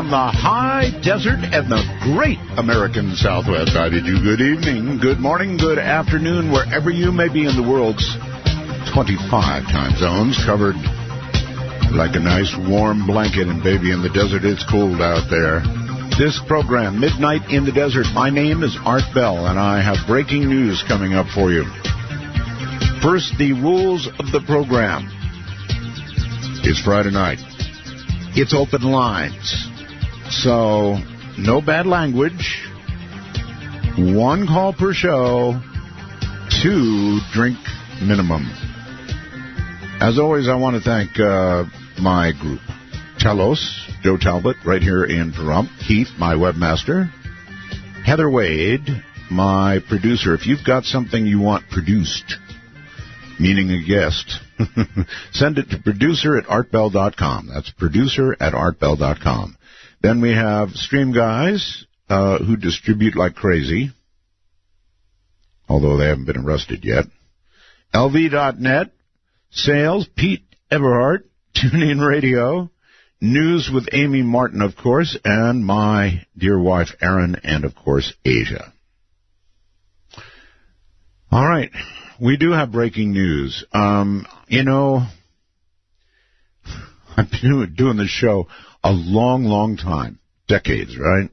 from the high desert and the great American Southwest. I bid you good evening, good morning, good afternoon, wherever you may be in the world's 25 time zones, covered like a nice warm blanket. And baby, in the desert, it's cold out there. This program, Midnight in the Desert, my name is Art Bell, and I have breaking news coming up for you. First, the rules of the program. It's Friday night. It's open lines. So, no bad language. 1 call per show. 2 drink minimum. As always, I want to thank my group. Telos, Joe Talbot, right here in Pahrump. Keith, my webmaster. Heather Wade, my producer. If you've got something you want produced, meaning a guest, send it to producer@artbell.com. That's producer@artbell.com. Then we have Stream Guys, who distribute like crazy, although they haven't been arrested yet. LV.net, Sales, Pete Everhart, TuneIn Radio, News with Amy Martin, of course, and my dear wife, Erin, and, of course, Asia. All right. We do have breaking news. You know, I've been doing this show a long, long time. Decades, right?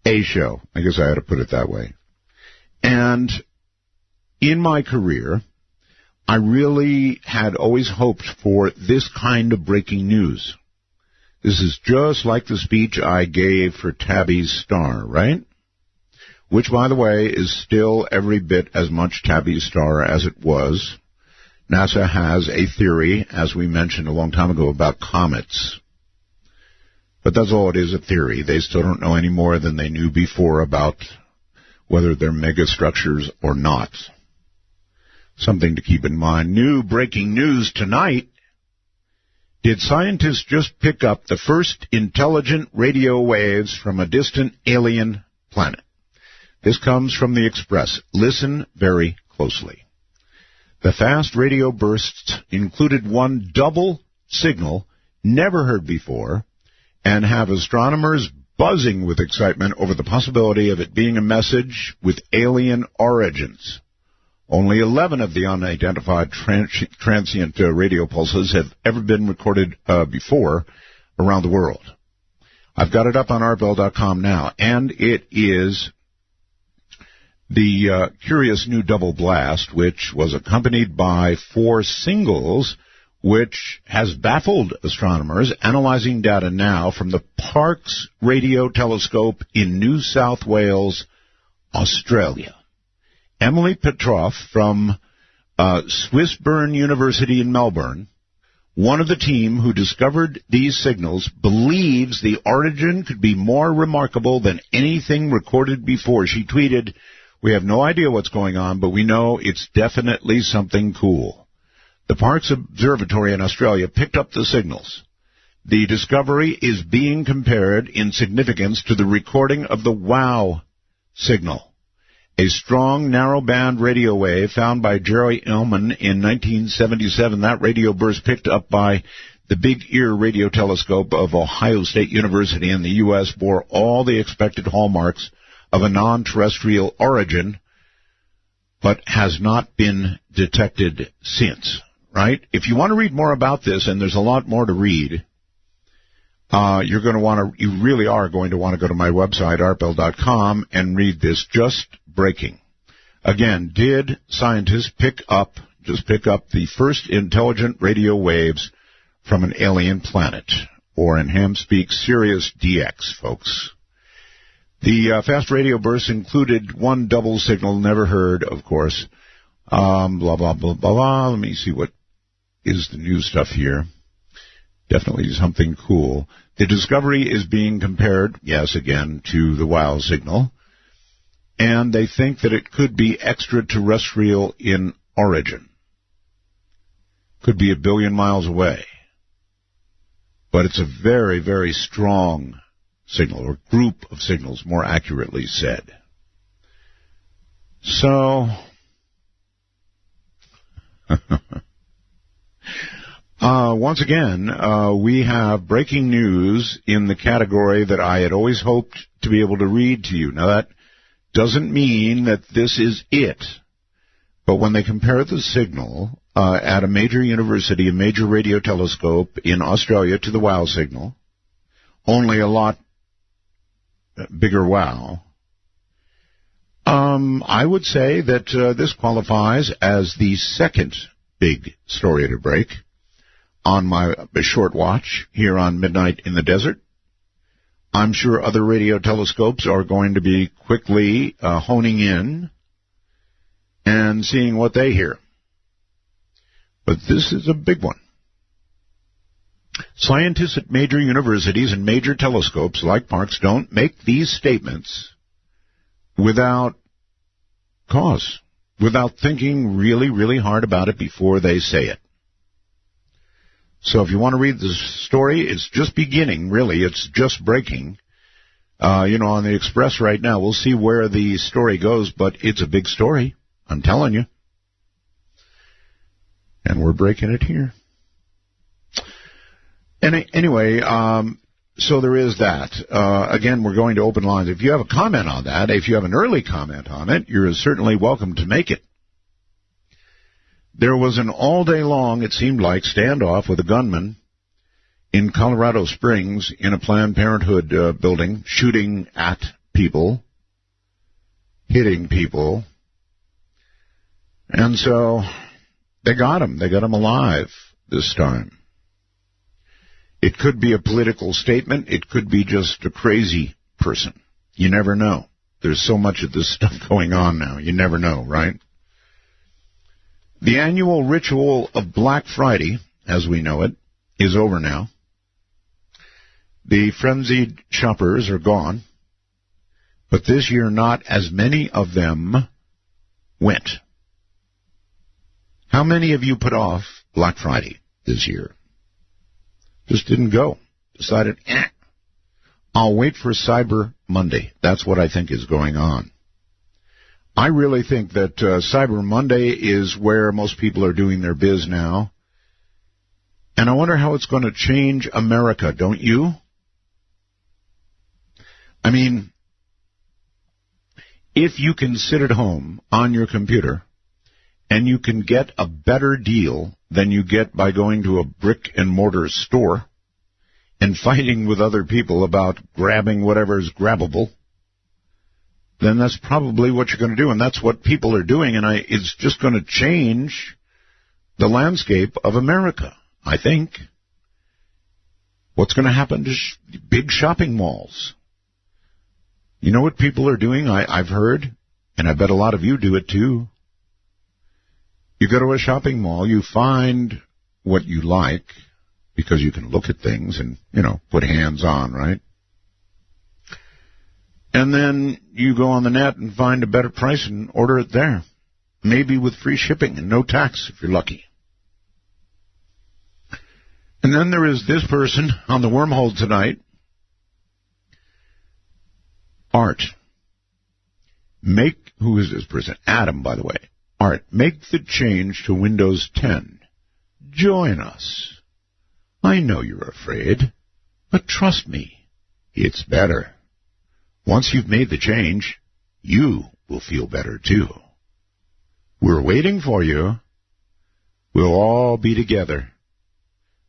A show. I guess I had to put it that way. And in my career, I really had always hoped for this kind of breaking news. This is just like the speech I gave for Tabby's star, right? Which, by the way, is still every bit as much Tabby's star as it was. NASA has a theory, as we mentioned a long time ago, about comets. But that's all it is, a theory. They still don't know any more than they knew before about whether they're megastructures or not. Something to keep in mind. New breaking news tonight. Did scientists just pick up the first intelligent radio waves from a distant alien planet? This comes from the Express. Listen very closely. The fast radio bursts included one double signal never heard before and have astronomers buzzing with excitement over the possibility of it being a message with alien origins. Only 11 of the unidentified transient radio pulses have ever been recorded before around the world. I've got it up on artbell.com now, and it is the curious new double blast, which was accompanied by 4 singles, which has baffled astronomers analyzing data now from the Parkes Radio Telescope in New South Wales, Australia. Emily Petroff from Swinburne University in Melbourne, one of the team who discovered these signals, believes the origin could be more remarkable than anything recorded before. She tweeted, "We have no idea what's going on, but we know it's definitely something cool." The Parkes Observatory in Australia picked up the signals. The discovery is being compared in significance to the recording of the WOW signal, a strong narrow-band radio wave found by Jerry Ullman in 1977. That radio burst picked up by the Big Ear Radio Telescope of Ohio State University in the U.S. bore all the expected hallmarks of a non-terrestrial origin, but has not been detected since, right? If you want to read more about this, and there's a lot more to read, you really are going to want to go to my website, artbell.com, and read this. Just breaking. Again, did scientists pick up the first intelligent radio waves from an alien planet? Or in ham speak, Sirius DX, folks. The fast radio bursts included one double signal never heard, of course. Blah, blah, blah, blah, blah. Let me see what is the new stuff here. Definitely something cool. The discovery is being compared, yes, again, to the WOW signal. And they think that it could be extraterrestrial in origin. Could be 1 billion miles away. But it's a very, very strong signal, or group of signals, more accurately said. So, once again, we have breaking news in the category that I had always hoped to be able to read to you. Now, that doesn't mean that this is it. But when they compare the signal at a major university, a major radio telescope in Australia to the WOW signal, only a lot bigger WOW, I would say that this qualifies as the second big story to break on my short watch here on Midnight in the Desert. I'm sure other radio telescopes are going to be quickly honing in and seeing what they hear. But this is a big one. Scientists at major universities and major telescopes like Parkes don't make these statements without cause, without thinking really, really hard about it before they say it. So if you want to read the story, it's just beginning, really. It's just breaking. On the Express right now, we'll see where the story goes, but it's a big story. I'm telling you. And we're breaking it here. Anyway, so there is that. Again, we're going to open lines. If you have a comment on that, if you have an early comment on it, you're certainly welcome to make it. There was an all-day long, it seemed like, standoff with a gunman in Colorado Springs in a Planned Parenthood building, shooting at people, hitting people. And so they got him. They got him alive this time. It could be a political statement. It could be just a crazy person. You never know. There's so much of this stuff going on now. You never know, right? The annual ritual of Black Friday, as we know it, is over now. The frenzied shoppers are gone. But this year, not as many of them went. How many of you put off Black Friday this year? Just didn't go. Decided, I'll wait for Cyber Monday. That's what I think is going on. I really think that Cyber Monday is where most people are doing their biz now. And I wonder how it's going to change America, don't you? I mean, if you can sit at home on your computer and you can get a better deal than you get by going to a brick-and-mortar store and fighting with other people about grabbing whatever's grabbable, then that's probably what you're going to do, and that's what people are doing, and it's just going to change the landscape of America, I think. What's going to happen to big shopping malls? You know what people are doing? I've heard, and I bet a lot of you do it too. You go to a shopping mall, you find what you like, because you can look at things and, put hands on, right? And then you go on the net and find a better price and order it there. Maybe with free shipping and no tax if you're lucky. And then there is this person on the wormhole tonight. Art. Who is this person? Adam, by the way. Art, make the change to Windows 10. Join us. I know you're afraid, but trust me, it's better. Once you've made the change, you will feel better too. We're waiting for you. We'll all be together.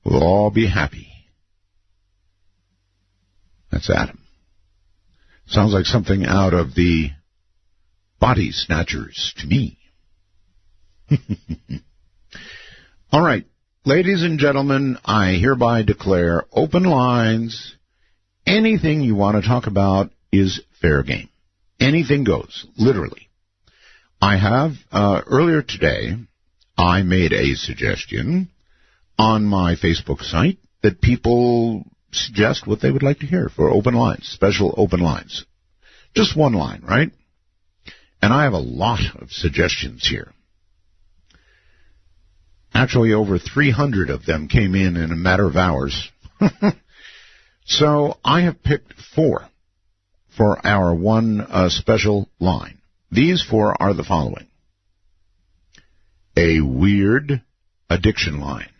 We'll all be happy. That's Adam. Sounds like something out of the Body Snatchers to me. All right, ladies and gentlemen, I hereby declare open lines. Anything you want to talk about is fair game. Anything goes, literally. I have, earlier today, I made a suggestion on my Facebook site that people suggest what they would like to hear for open lines, special open lines. Just one line, right? And I have a lot of suggestions here. Actually, over 300 of them came in a matter of hours. So I have picked 4 for our one special line. These 4 are the following. A weird addiction line.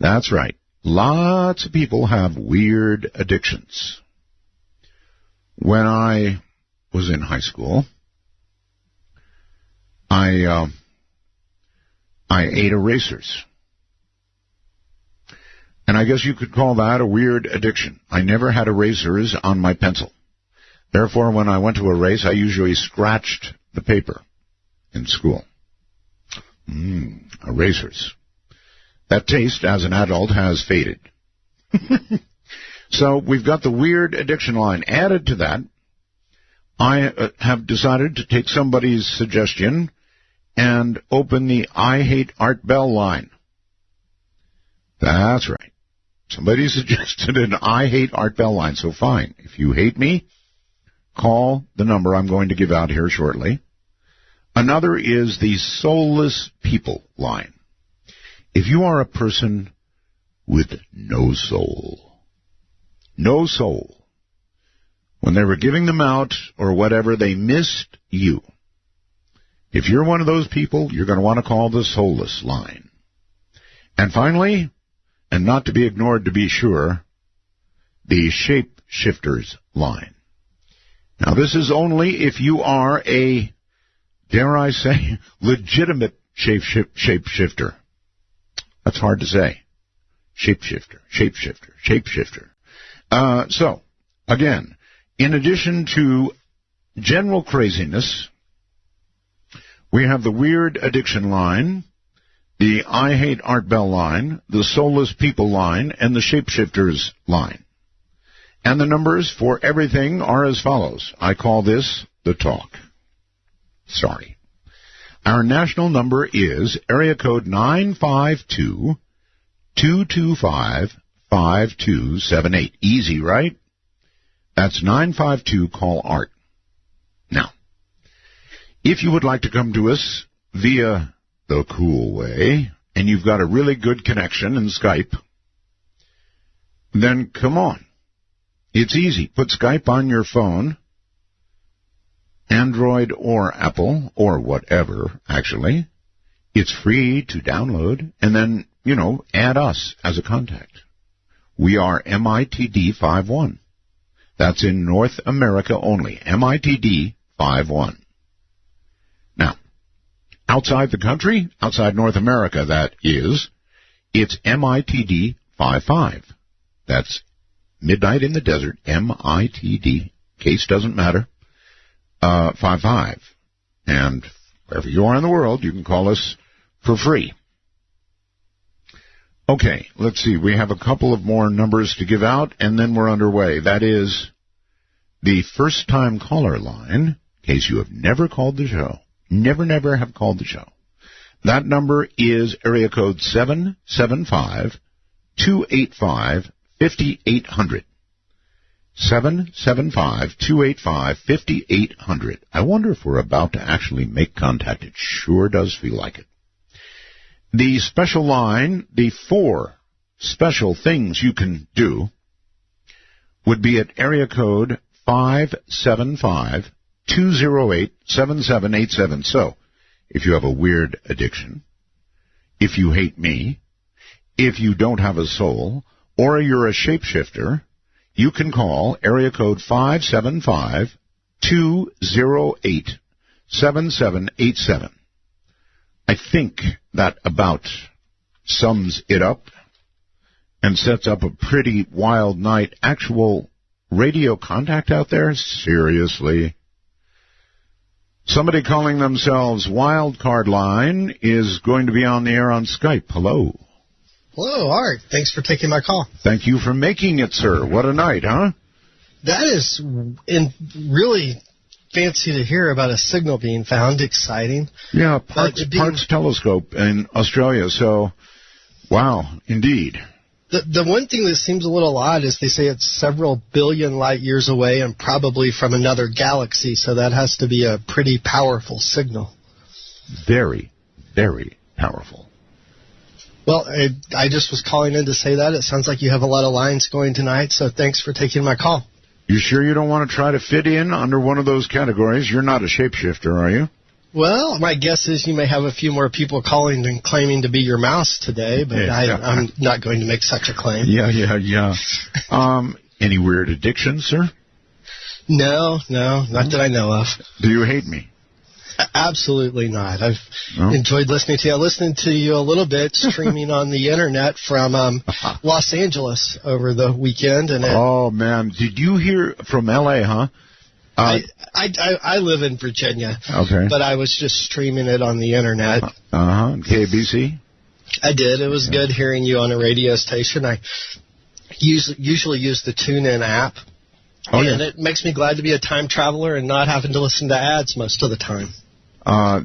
That's right. Lots of people have weird addictions. When I was in high school, I ate erasers. And I guess you could call that a weird addiction. I never had erasers on my pencil. Therefore, when I went to erase, I usually scratched the paper in school. Erasers. That taste, as an adult, has faded. So we've got the weird addiction line. Added to that, I have decided to take somebody's suggestion and open the I Hate Art Bell line. That's right. Somebody suggested an I Hate Art Bell line, so fine. If you hate me, call the number I'm going to give out here shortly. Another is the Soulless People line. If you are a person with no soul, when they were giving them out or whatever, they missed you. If you're one of those people, you're going to want to call the Soulless line. And finally, and not to be ignored to be sure, the Shapeshifters line. Now, this is only if you are a, dare I say, legitimate shapeshifter. That's hard to say. Shapeshifter. So, again, in addition to general craziness, we have the Weird Addiction line, the I Hate Art Bell line, the Soulless People line, and the Shapeshifters line. And the numbers for everything are as follows. I call this the talk. Sorry. Our national number is area code 952-225-5278. Easy, right? That's 952-CALL-ART. Now, if you would like to come to us via the cool way, and you've got a really good connection in Skype, then come on. It's easy. Put Skype on your phone, Android or Apple, or whatever, actually. It's free to download, and then, add us as a contact. We are MITD 51. That's in North America only. MITD 51. Now, outside the country, outside North America, that is, it's MITD 55. That's Midnight in the Desert, MITD. Case doesn't matter. 55. And wherever you are in the world, you can call us for free. Okay, let's see. We have a couple of more numbers to give out, and then we're underway. That is the first-time caller line, in case you have never called the show. Never have called the show. That number is area code 775-285-5800. 775-285-5800. I wonder if we're about to actually make contact. It sure does feel like it. The special line, the 4 special things you can do, would be at area code 575-208-7787. So, if you have a weird addiction, if you hate me, if you don't have a soul, or you're a shapeshifter, you can call area code 575-208-7787. I think that about sums it up and sets up a pretty wild night. Actual radio contact out there? Seriously? Somebody calling themselves Wildcard Line is going to be on the air on Skype. Hello. Hello, Art. Thanks for taking my call. Thank you for making it, sir. What a night, huh? That is really fancy to hear about a signal being found. Exciting. Yeah, Parkes Telescope in Australia. So, wow, indeed. The one thing that seems a little odd is they say it's several billion light years away and probably from another galaxy, so that has to be a pretty powerful signal. Very, very powerful. Well, I just was calling in to say that. It sounds like you have a lot of lines going tonight, so thanks for taking my call. You sure you don't want to try to fit in under one of those categories? You're not a shapeshifter, are you? Well, my guess is you may have a few more people calling and claiming to be your mouse today, but I'm not going to make such a claim. Yeah. Any weird addictions, sir? No, not that I know of. Do you hate me? Absolutely not. I've enjoyed listening to you. I listened to you a little bit streaming on the internet from Los Angeles over the weekend. And oh, man. Did you hear from L.A., huh? I live in Virginia. Okay. But I was just streaming it on the internet. KBC? I did. It was good hearing you on a radio station. I usually use the TuneIn app. And it makes me glad to be a time traveler and not having to listen to ads most of the time.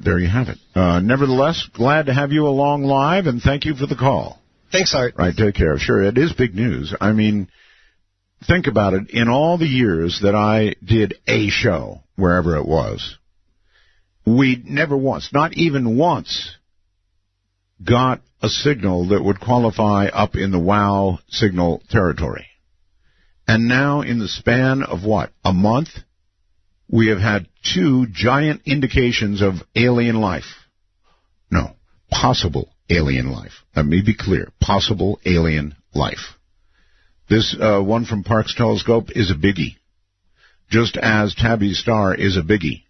There you have it. Nevertheless, glad to have you along live, and thank you for the call. Thanks, Art. Right, take care. Sure, it is big news. I mean, think about it. In all the years that I did a show, wherever it was, we never once, not even once, got a signal that would qualify up in the WOW signal territory. And now, in the span of a month, we have had 2 giant indications of alien life. No, possible alien life. Let me be clear. Possible alien life. This one from Parkes Telescope is a biggie, just as Tabby's star is a biggie.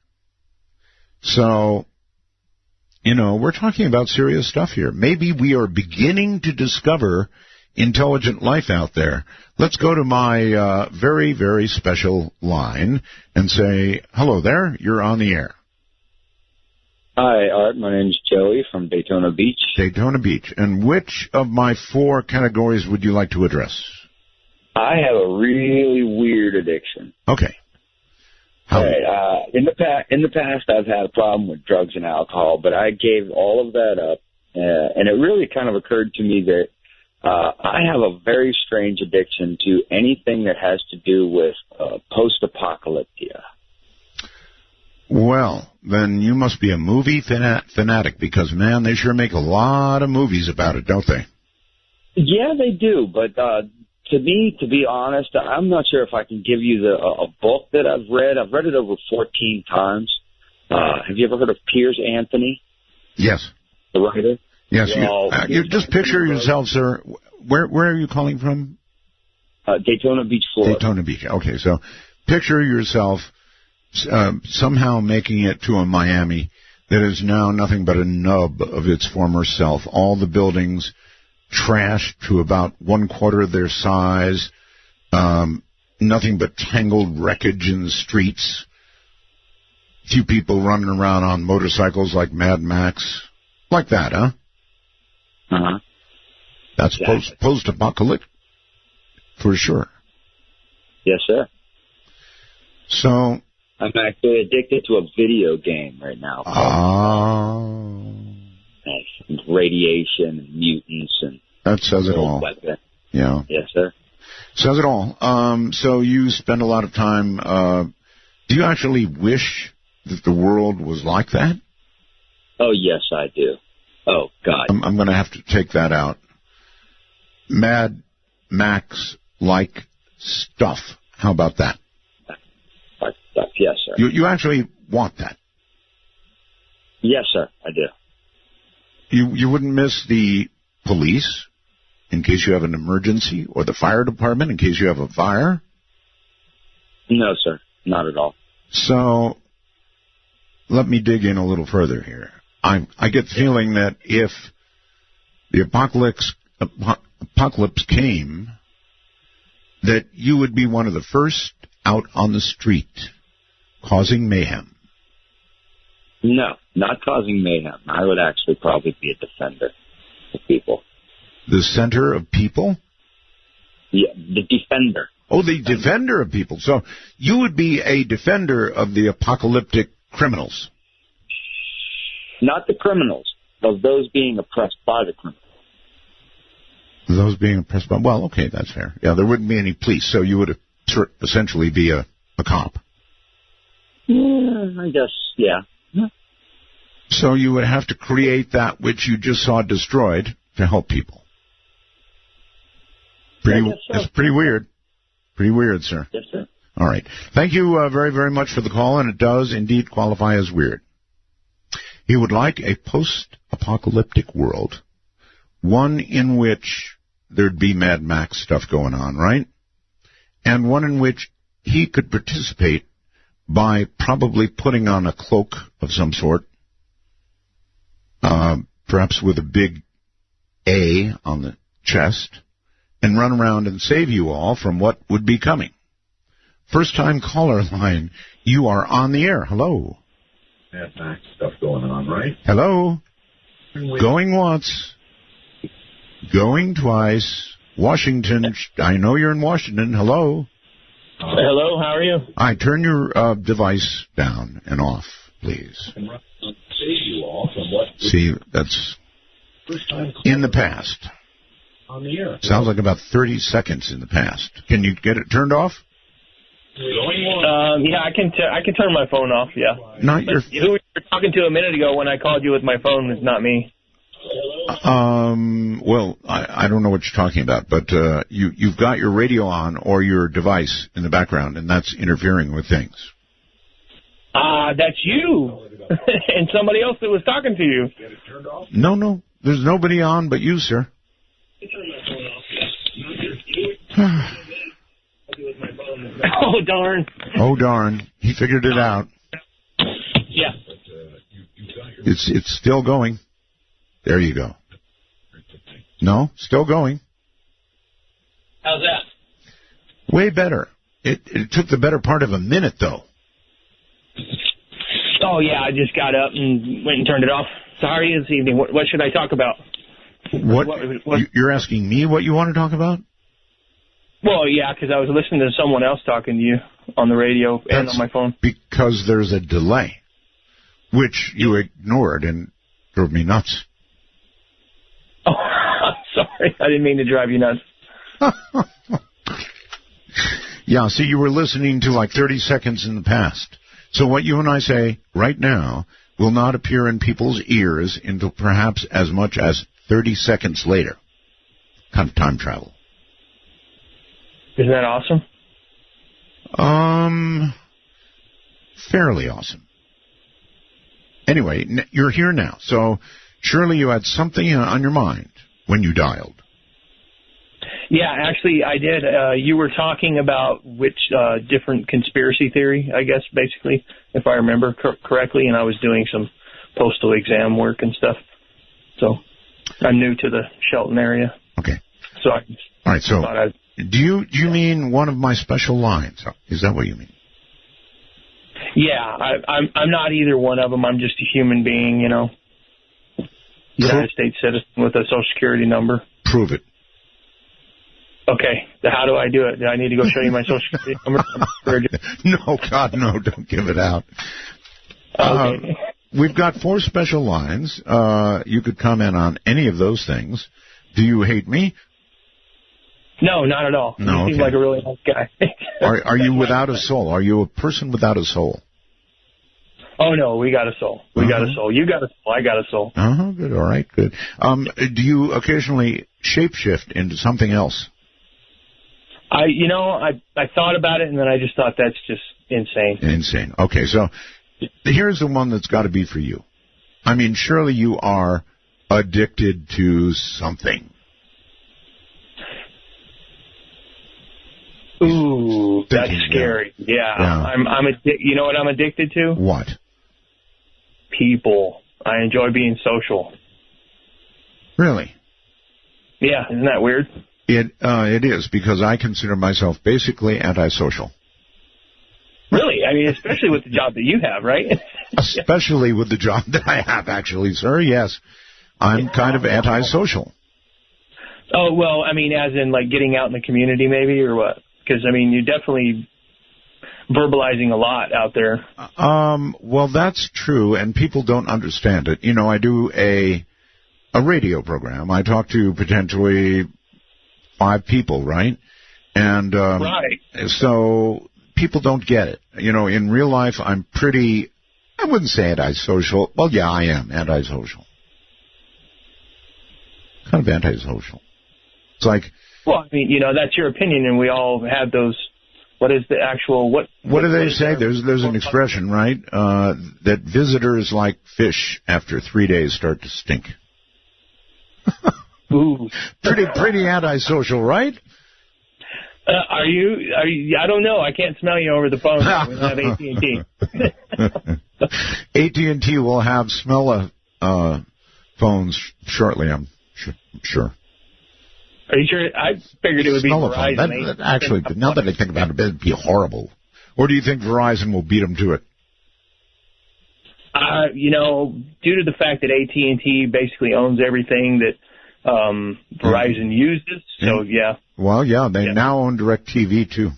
So, we're talking about serious stuff here. Maybe we are beginning to discover intelligent life out there. Let's go to my very, very special line and say, hello there, you're on the air. Hi, Art. My name's Joey from Daytona Beach. Daytona Beach. And which of my 4 categories would you like to address? I have a really weird addiction. Okay. All right. In the past, I've had a problem with drugs and alcohol, but I gave all of that up, and it really kind of occurred to me that I have a very strange addiction to anything that has to do with post-apocalyptia. Well, then you must be a movie fanatic because, man, they sure make a lot of movies about it, don't they? Yeah, they do. But to me, to be honest, I'm not sure if I can give you a book that I've read. I've read it over 14 times. Have you ever heard of Piers Anthony? Yes. The writer? Yes, well, you just picture yourself, sir. Where are you calling from? Daytona Beach, Florida. Daytona Beach. Okay, so picture yourself somehow making it to a Miami that is now nothing but a nub of its former self. All the buildings trashed to about 1/4 of their size. Nothing but tangled wreckage in the streets. Few people running around on motorcycles like Mad Max. Like that, huh? Uh-huh. That's post-apocalyptic, for sure. Yes, sir. So I'm actually addicted to a video game right now. Oh. And radiation and mutants and... That says it all. Weapon. Yeah. Yes, sir. Says it all. So you spend a lot of time... do you actually wish that the world was like that? Oh, yes, I do. Oh, God. I'm going to have to take that out. Mad Max-like stuff. How about that? Yes, sir. You actually want that? Yes, sir, I do. You wouldn't miss the police in case you have an emergency, or the fire department in case you have a fire? No, sir, not at all. So let me dig in a little further here. I get the feeling that if the apocalypse came, that you would be one of the first out on the street causing mayhem. No, not causing mayhem. I would actually probably be a defender of people. The center of people? Yeah, the defender. Oh, the defender of people. So you would be a defender of the apocalyptic criminals. Not the criminals, of those being oppressed by the criminals. Those being oppressed by... Well, okay, that's fair. Yeah, there wouldn't be any police, so you would essentially be a cop. Yeah, I guess, yeah. So you would have to create that which you just saw destroyed to help people. It's pretty weird. Pretty weird, sir. Yes, sir. All right. Thank you very, very much for the call, and it does indeed qualify as weird. He would like a post-apocalyptic world, one in which there'd be Mad Max stuff going on, right? And one in which he could participate by probably putting on a cloak of some sort, perhaps with a big A on the chest, and run around and save you all from what would be coming. First-time caller line, you are on the air. Hello. Mad Max stuff going on, right? Hello. Going once. Going twice. Washington. I know you're in Washington. Hello. Hello, how are you? Hi, turn your device down and off, please. See, that's in the past. On the air. Sounds like about 30 seconds in the past. Can you get it turned off? Yeah, I can turn my phone off, yeah. Not your... Who you were talking to a minute ago when I called you with my phone is not me. Well, I don't know what you're talking about, but you've got your radio on or your device in the background, and that's interfering with things. That's you. And somebody else that was talking to you. No, there's nobody on but you, sir. Oh, darn. Oh, darn. He figured it out. Yeah. It's still going. There you go. No, still going. How's that? Way better. It took the better part of a minute, though. Oh, yeah, I just got up and went and turned it off. So how are you this evening? What should I talk about? What? You're asking me what you want to talk about? Well, yeah, because I was listening to someone else talking to you on the radio and on my phone. Because there's a delay, which you ignored and drove me nuts. Oh, sorry. I didn't mean to drive you nuts. Yeah, see, you were listening to like 30 seconds in the past. So what you and I say right now will not appear in people's ears until perhaps as much as 30 seconds later. Kind of time travel. Isn't that awesome? Fairly awesome. Anyway, you're here now, so surely you had something on your mind when you dialed. Yeah, actually, I did. You were talking about which different conspiracy theory, I guess, basically, if I remember correctly, and I was doing some postal exam work and stuff. So I'm new to the Shelton area. Okay. So all right. So do you mean one of my special lines? Is that what you mean? Yeah, I'm not either one of them. I'm just a human being, you know. United States citizen with a Social Security number. Prove it. Okay. How do I do it? Do I need to go show you my Social Security number? No, God, no. Don't give it out. Okay. We've got 4 special lines. You could comment on any of those things. Do you hate me? No, not at all. No, you seem like a really nice guy. Are you without a soul? Are you a person without a soul? Oh, no, we got a soul. We got a soul. You got a soul. I got a soul. Good. All right, good. Do you occasionally shapeshift into something else? I thought about it, and then I just thought that's just insane. Insane. Okay, so here's the one that's got to be for you. I mean, surely you are addicted to something. Ooh, that's scary. Yeah. I'm you know what I'm addicted to? What? People. I enjoy being social. Really? Yeah, isn't that weird? It is, because I consider myself basically antisocial. Really? I mean, especially with the job that you have, right? Especially with the job that I have, actually, sir, yes. I'm kind of antisocial. Oh, well, I mean, as in, like, getting out in the community, maybe, or what? Because, I mean, you're definitely verbalizing a lot out there. Well, that's true, and people don't understand it. You know, I do a radio program. I talk to potentially 5 people, right? And right. So people don't get it. You know, in real life, I'm pretty, I wouldn't say antisocial. Well, yeah, I am antisocial. Kind of antisocial. It's like... Well, I mean, you know, that's your opinion, and we all have those What is the actual what do they say? There's an expression, right? That visitors like fish after 3 days start to stink. Ooh. Pretty antisocial, right? Are you? I don't know. I can't smell you over the phone. We don't have AT&T. AT&T will have smell phones shortly, I'm sure. Are you sure? I figured it would be Verizon. Actually, now that I think about it, it'd be horrible. Or do you think Verizon will beat them to it? Due to the fact that AT&T basically owns everything that Verizon uses, so yeah. Well, yeah, they now own DirecTV too.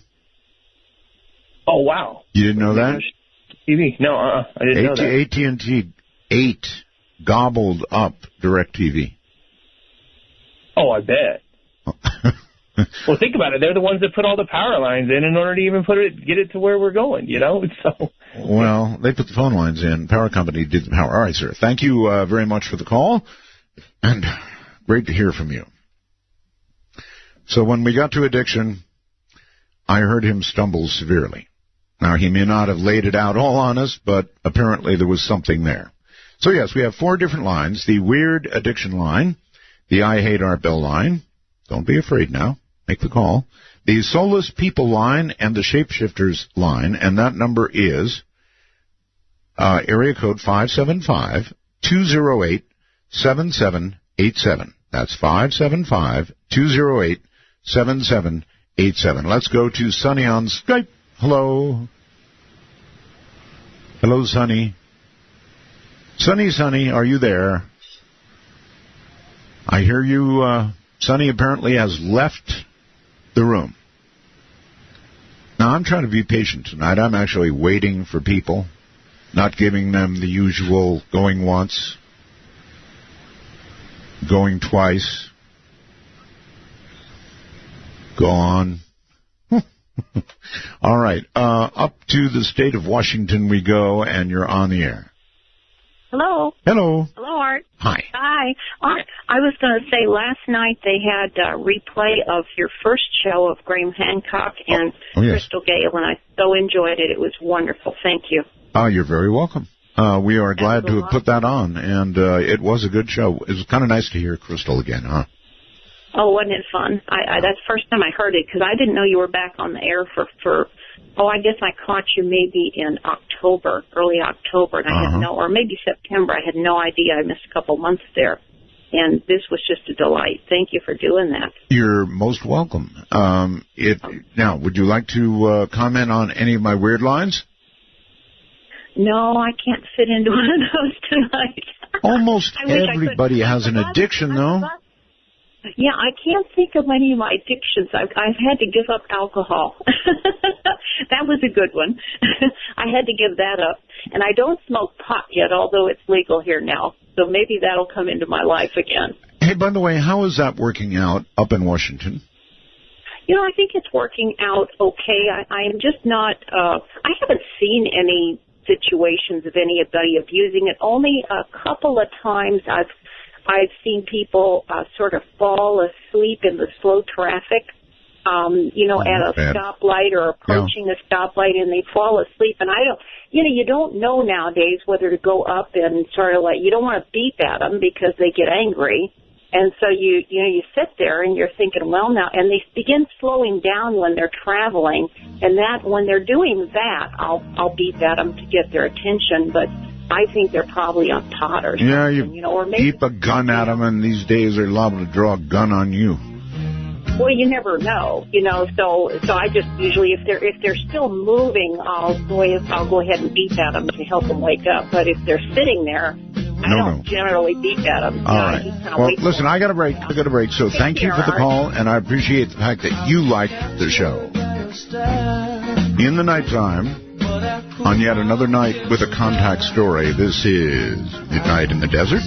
Oh, wow. You didn't know that? TV? No, I didn't know that. AT&T gobbled up DirecTV. Oh, I bet. Well, think about it. They're the ones that put all the power lines in order to even get it to where we're going, So. Well, they put the phone lines in. Power company did the power. All right, sir. Thank you very much for the call, and great to hear from you. So when we got to addiction, I heard him stumble severely. Now, he may not have laid it out all on us, but apparently there was something there. So, yes, we have 4 different lines. The Weird Addiction line, the I Hate Art Bell line. Don't be afraid now. Make the call. The Soulless People line and the Shapeshifters line, and that number is area code 575-208-7787. That's 575-208-7787. Let's go to Sonny on Skype. Hello. Hello, Sonny. Sonny, are you there? I hear you. Sonny apparently has left the room. Now, I'm trying to be patient tonight. I'm actually waiting for people, not giving them the usual going once, going twice, go on. All right. Up to the state of Washington we go, and you're on the air. Hello. Hello. Hello, Art. Hi. Hi. Art, I was going to say last night they had a replay of your first show of Graham Hancock and Crystal Gale, and I so enjoyed it. It was wonderful. Thank you. You're very welcome. We are glad to have put that on, and it was a good show. It was kind of nice to hear Crystal again, huh? Oh, wasn't it fun? That's the first time I heard it, because I didn't know you were back on the air I guess I caught you maybe in October, early October, and I had or maybe September. I had no idea. I missed a couple months there, and this was just a delight. Thank you for doing that. You're most welcome. Now, would you like to comment on any of my weird lines? No, I can't fit into one of those tonight. Almost everybody has an addiction, though. Yeah, I can't think of any of my addictions. I've had to give up alcohol. That was a good one. I had to give that up. And I don't smoke pot yet, although it's legal here now. So maybe that'll come into my life again. Hey, by the way, how is that working out up in Washington? I think it's working out okay. I am just not, I haven't seen any situations of anybody abusing it. Only a couple of times I've seen people sort of fall asleep in the slow traffic, at a stoplight or approaching a stoplight, and they fall asleep. And you don't know nowadays whether to go up and sort of you don't want to beep at them because they get angry. And so you sit there and you're thinking, well, now, and they begin slowing down when they're traveling. And when they're doing that, I'll beep at them to get their attention. But I think they're probably on pot or something. Yeah, or maybe keep a gun at them, and these days they're liable to draw a gun on you. Well, you never know, So I just usually, if they're still moving, I'll go ahead and beep at them to help them wake up. But if they're sitting there, I don't generally beep at them. All right. Well, listen, I got a break. So thank you for the call, and I appreciate the fact that you liked the show. In the nighttime, on yet another night with a contact story, this is Midnight in the Desert.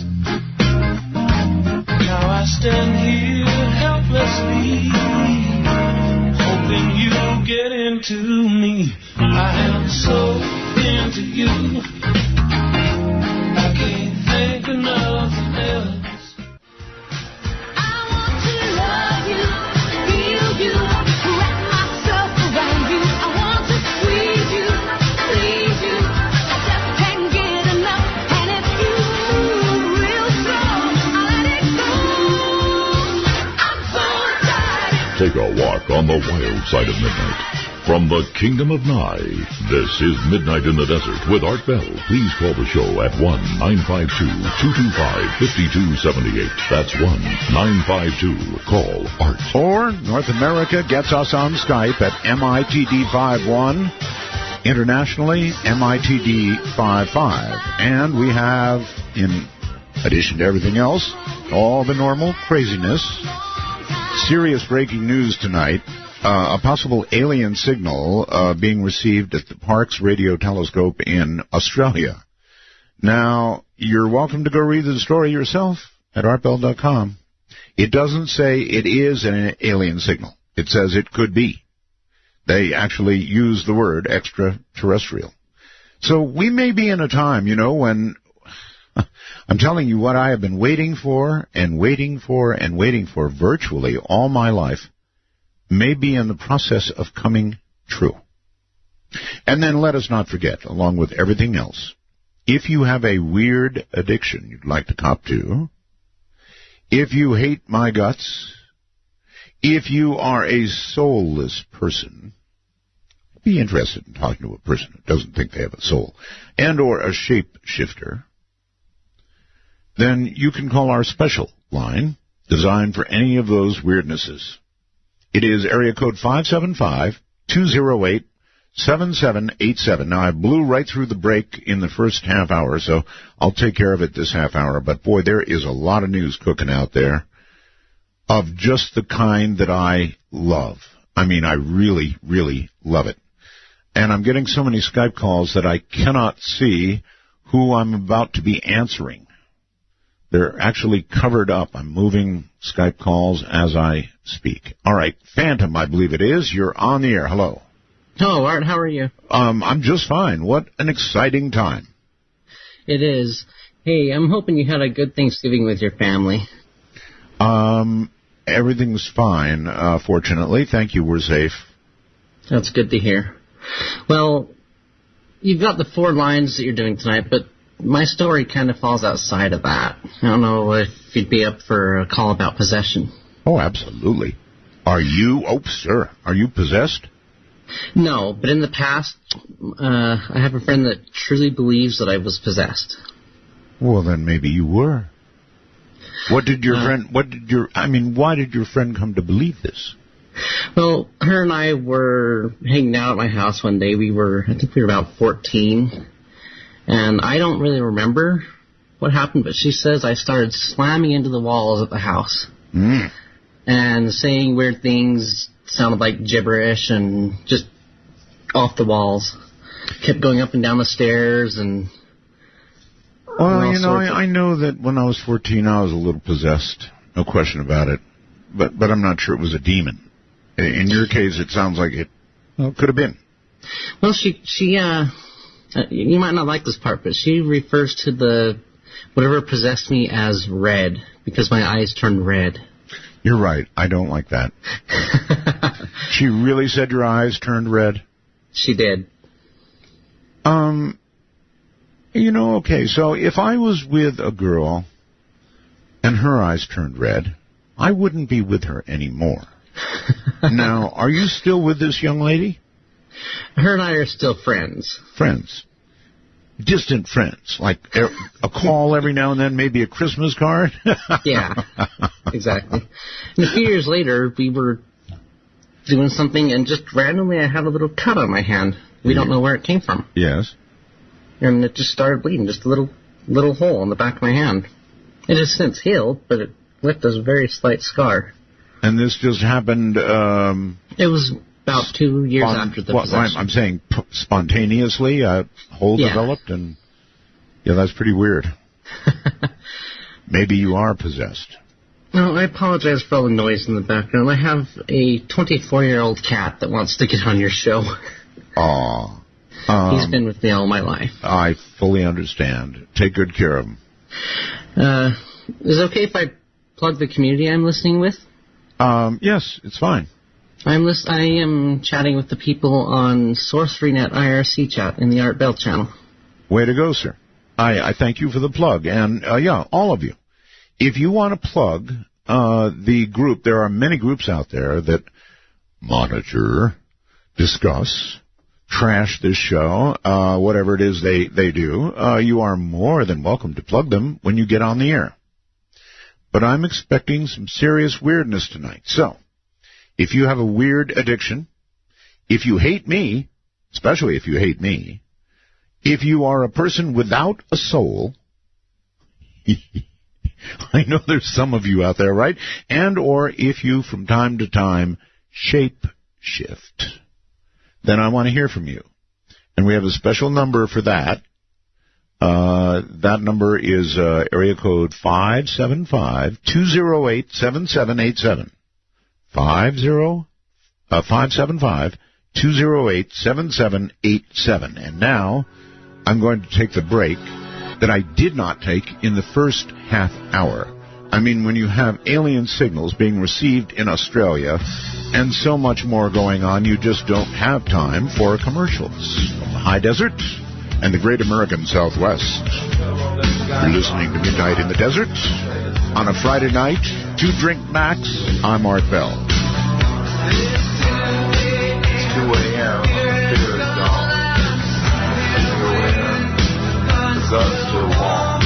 Now I stand here helplessly, hoping you'll get into me. I am so into you, I can't think of nothing else. I want to love you, feel you, wrap myself around you. Take a walk on the wild side of midnight. From the Kingdom of Nye, this is Midnight in the Desert with Art Bell. Please call the show at 1-952-225-5278. That's 1-952-CALL-ART. Or North America gets us on Skype at MITD51. Internationally, MITD55. And we have, in addition to everything else, all the normal craziness. Serious breaking news tonight. A possible alien signal being received at the Parkes Radio Telescope in Australia. Now, you're welcome to go read the story yourself at artbell.com. It doesn't say it is an alien signal. It says it could be. They actually use the word extraterrestrial. So we may be in a time, when I'm telling you what I have been waiting for and waiting for and waiting for virtually all my life may be in the process of coming true. And then let us not forget, along with everything else, if you have a weird addiction you'd like to cop to, if you hate my guts, if you are a soulless person, be interested in talking to a person who doesn't think they have a soul, and or a shape-shifter, then you can call our special line designed for any of those weirdnesses. It is area code 575-208-7787. Now, I blew right through the break in the first half hour, so I'll take care of it this half hour. But, boy, there is a lot of news cooking out there of just the kind that I love. I mean, I really, really love it. And I'm getting so many Skype calls that I cannot see who I'm about to be answering. They're actually covered up. I'm moving Skype calls as I speak. All right, Phantom, I believe it is. You're on the air. Hello. Hello, Art. How are you? I'm just fine. What an exciting time. It is. Hey, I'm hoping you had a good Thanksgiving with your family. Everything's fine, fortunately. Thank you. We're safe. That's good to hear. Well, you've got the 4 lines that you're doing tonight, but my story kind of falls outside of that. I don't know if you'd be up for a call about possession. Oh, absolutely. Are you possessed? No, but in the past, I have a friend that truly believes that I was possessed. Well, then maybe you were. Why did your friend come to believe this? Well, her and I were hanging out at my house one day. I think we were about 14. And I don't really remember what happened, but she says I started slamming into the walls of the house and saying weird things, sounded like gibberish and just off the walls. Kept going up and down the stairs and... Well, I know that when I was 14 I was a little possessed, no question about it, but I'm not sure it was a demon. In your case, it sounds like it could have been. Well, she you might not like this part, but she refers to whatever possessed me as red, because my eyes turned red. You're right. I don't like that. She really said your eyes turned red? She did. Okay, so if I was with a girl and her eyes turned red, I wouldn't be with her anymore. Now, are you still with this young lady? Her and I are still friends. Friends. Distant friends. Like a call every now and then, maybe a Christmas card? Yeah, exactly. And a few years later, we were doing something, and just randomly I had a little cut on my hand. We don't know where it came from. Yes. And it just started bleeding, just a little hole in the back of my hand. It has since healed, but it left a very slight scar. And this just happened... It was about 2 years after the possession. I'm saying spontaneously, a hole developed, and... Yeah, that's pretty weird. Maybe you are possessed. No, I apologize for all the noise in the background. I have a 24-year-old cat that wants to get on your show. Aw. He's been with me all my life. I fully understand. Take good care of him. Is it okay if I plug the community I'm listening with? Yes, it's fine. I am chatting with the people on SorceryNet IRC chat in the Art Bell channel. Way to go, sir. I thank you for the plug. And, all of you. If you want to plug the group, there are many groups out there that monitor, discuss, trash this show, whatever it is they do. You are more than welcome to plug them when you get on the air. But I'm expecting some serious weirdness tonight. So, if you have a weird addiction, if you hate me, especially if you hate me, if you are a person without a soul, I know there's some of you out there, right? And or if you, from time to time, shape shift, then I want to hear from you. And we have a special number for that. That number is area code 575-208-7787. 575-208-7787. And now I'm going to take the break that I did not take in the first half hour. I mean, when you have alien signals being received in Australia and so much more going on, you just don't have time for commercials. From the high desert and the great American Southwest, you're listening to Midnight in the Desert on a Friday night, 2 Drink Max. I'm Art Bell. It's 2 a.m. Figure it out. 2 a.m. That's too long.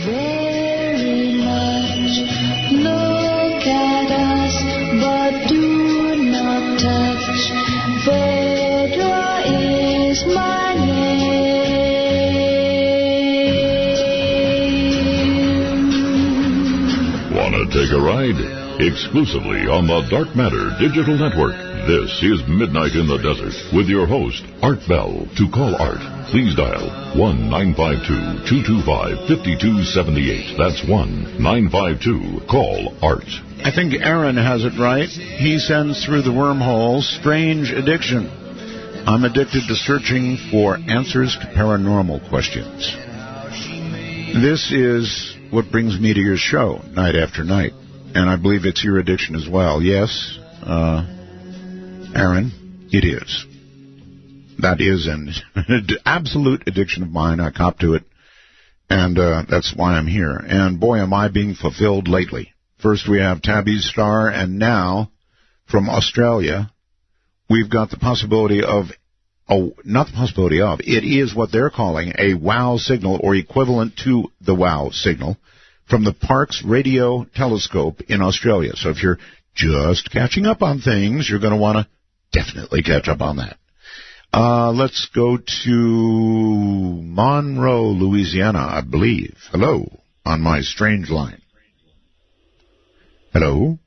Very much look at us, but do not touch. Vedra is my name. Wanna take a ride? Exclusively on the Dark Matter Digital Network. This is Midnight in the Desert with your host, Art Bell. To call Art, please dial 1-952-225-5278. That's 1-952-CALL-ART. I think Aaron has it right. He sends through the wormhole, strange addiction. I'm addicted to searching for answers to paranormal questions. This is what brings me to your show, night after night. And I believe it's your addiction as well. Yes, Aaron, it is. That is an absolute addiction of mine. I cop to it. And that's why I'm here. And boy, am I being fulfilled lately. First we have Tabby's Star, and now from Australia, we've got the possibility of, it is what they're calling a WOW signal, or equivalent to the WOW signal, from the Parkes Radio Telescope in Australia. So if you're just catching up on things, you're going to want to definitely catch up on that. Let's go to Monroe, Louisiana, I believe. Hello, on my strange line. Hello?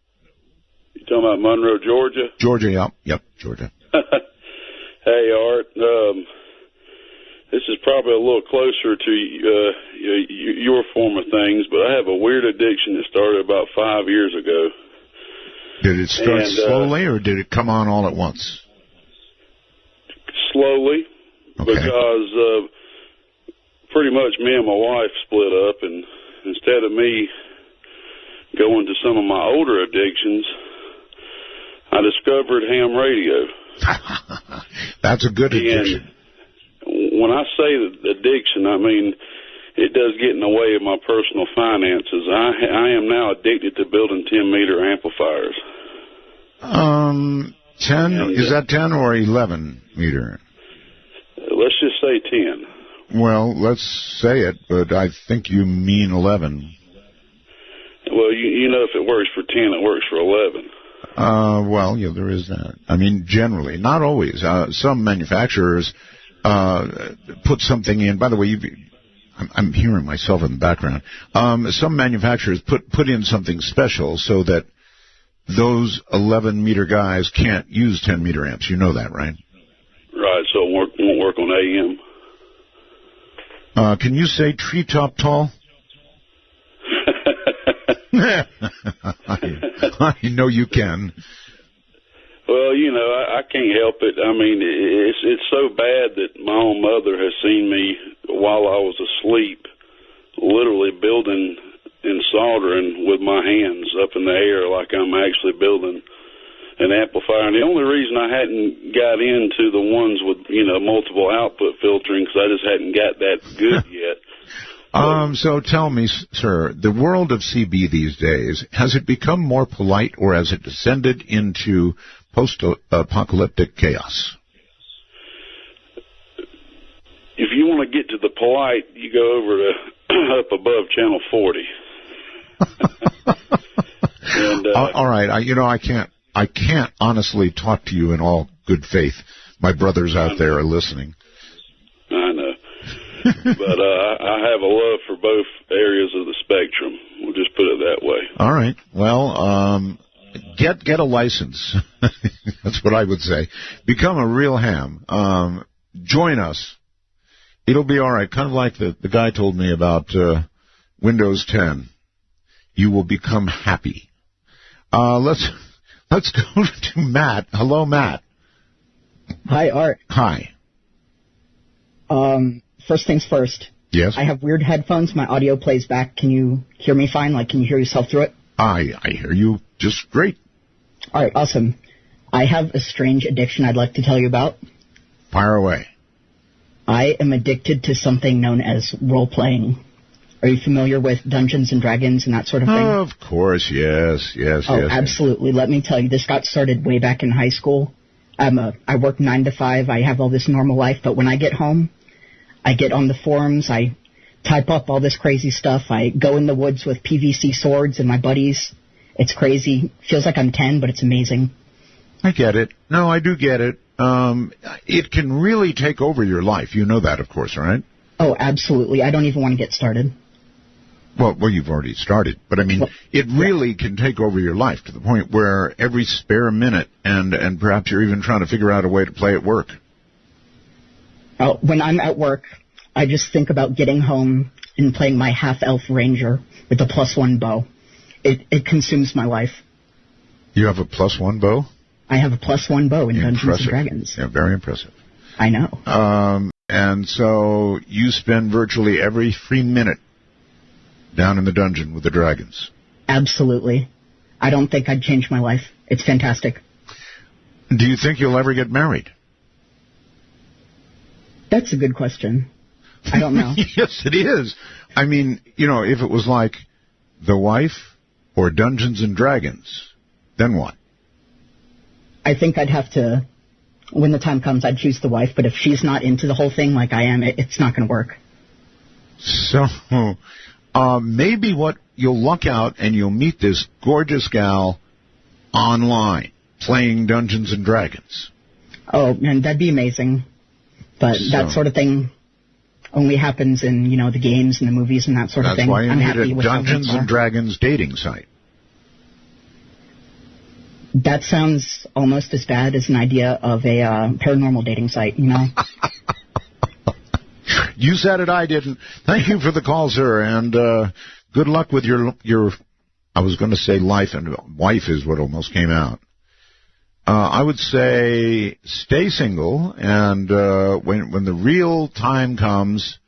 You talking about Monroe, Georgia? Georgia, yep, Georgia. Hey, Art. This is probably a little closer to your form of things, but I have a weird addiction that started about 5 years ago. Did it start slowly, or did it come on all at once? Slowly, okay. Because pretty much me and my wife split up, and instead of me going to some of my older addictions, I discovered ham radio. That's a good addiction. And when I say addiction, I mean it does get in the way of my personal finances. I am now addicted to building 10-meter amplifiers. 10? Is that 10 or 11 meter? Let's just say 10. Well, let's say it, but I think you mean 11. Well, you know, if it works for 10, it works for 11. Well, yeah, there is that. I mean, generally, not always. Some manufacturers put something in. By the way, I'm hearing myself in the background. Some manufacturers put in something special so that those 11-meter guys can't use 10-meter amps. You know that, right? Right, so it won't work on AM. Can you say treetop tall? I know you can. Well, you know, I can't help it. I mean, it's so bad that my own mother has seen me while I was asleep, literally building and soldering with my hands up in the air like I'm actually building an amplifier. And the only reason I hadn't got into the ones with, multiple output filtering, because I just hadn't got that good yet. So tell me, sir, the world of CB these days, has it become more polite or has it descended into post-apocalyptic chaos? If you want to get to the polite, you go over to up above channel 40. And, all right, I can't honestly talk to you in all good faith. My brothers out there are listening. I know. But I have a love for both areas of the spectrum. We'll just put it that way. All right. Well, get a license. That's what I would say. Become a real ham. Join us. It'll be all right. Kind of like the guy told me about Windows 10. You will become happy. Let's go to Matt. Hello, Matt. Hi, Art. Hi. First things first. Yes? I have weird headphones. My audio plays back. Can you hear me fine? Can you hear yourself through it? I hear you just great. All right, awesome. I have a strange addiction I'd like to tell you about. Fire away. I am addicted to something known as role-playing. Are you familiar with Dungeons and Dragons and that sort of thing? Of course, yes. Oh, absolutely. Let me tell you, this got started way back in high school. I work 9 to 5. I have all this normal life, but when I get home, I get on the forums. I type up all this crazy stuff. I go in the woods with PVC swords and my buddies. It's crazy. Feels like I'm 10, but it's amazing. I get it. No, I do get it. It can really take over your life. You know that, of course, right? Oh, absolutely. I don't even want to get started. Well, you've already started. But, I mean, it really can take over your life to the point where every spare minute, and perhaps you're even trying to figure out a way to play at work. When I'm at work, I just think about getting home and playing my half-elf ranger with a +1 bow. It consumes my life. You have a +1 bow? I have a +1 bow in Dungeons and Dragons. Yeah, very impressive. I know. And so you spend virtually every free minute down in the dungeon with the dragons. Absolutely. I don't think I'd change my life. It's fantastic. Do you think you'll ever get married? That's a good question. I don't know. Yes, it is. I mean, if it was like The Wife or Dungeons and Dragons, then what? I think I'd have to, when the time comes, I'd choose The Wife, but if she's not into the whole thing like I am, it's not going to work. So, maybe you'll luck out and you'll meet this gorgeous gal online playing Dungeons and Dragons. Oh, man, that'd be amazing. But that sort of thing only happens in, the games and the movies and that sort of thing. That's why you need a Dungeons and Dragons dating site. That sounds almost as bad as an idea of a paranormal dating site, You said it, I didn't. Thank you for the call, sir, and good luck with your I was going to say life, and wife is what almost came out. I would say stay single, and when the real time comes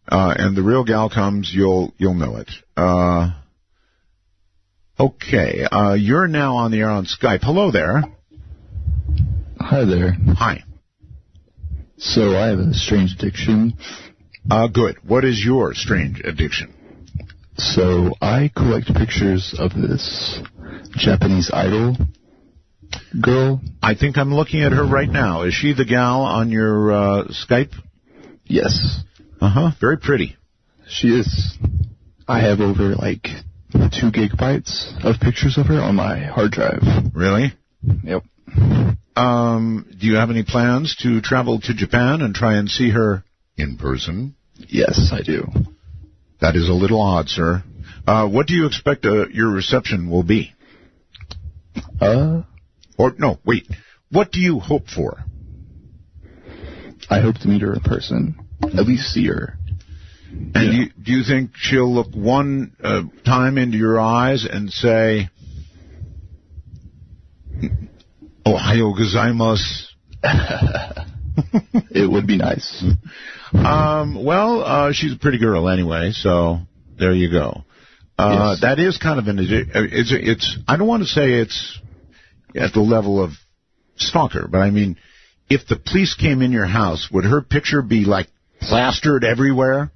and the real gal comes, you'll know it. Okay, you're now on the air on Skype. Hello there. Hi there. Hi. So I have a strange addiction. Good. What is your strange addiction? So I collect pictures of this Japanese idol girl. I think I'm looking at her right now. Is she the gal on your Skype? Yes. Uh-huh. Very pretty. She is. I have over 2 gigabytes of pictures of her on my hard drive. Really? Yep. Do you have any plans to travel to Japan and try and see her in person? Yes, I do. That is a little odd, sir. What do you expect your reception will be? What do you hope for? I hope to meet her in person. At least see her. And do you think she'll look one time into your eyes and say, Ohio gozaimasu? It would be nice. She's a pretty girl anyway, so there you go. Yes. That is kind of an... It's I don't want to say it's at the level of stalker, but I mean, if the police came in your house, would her picture be, like, plastered everywhere?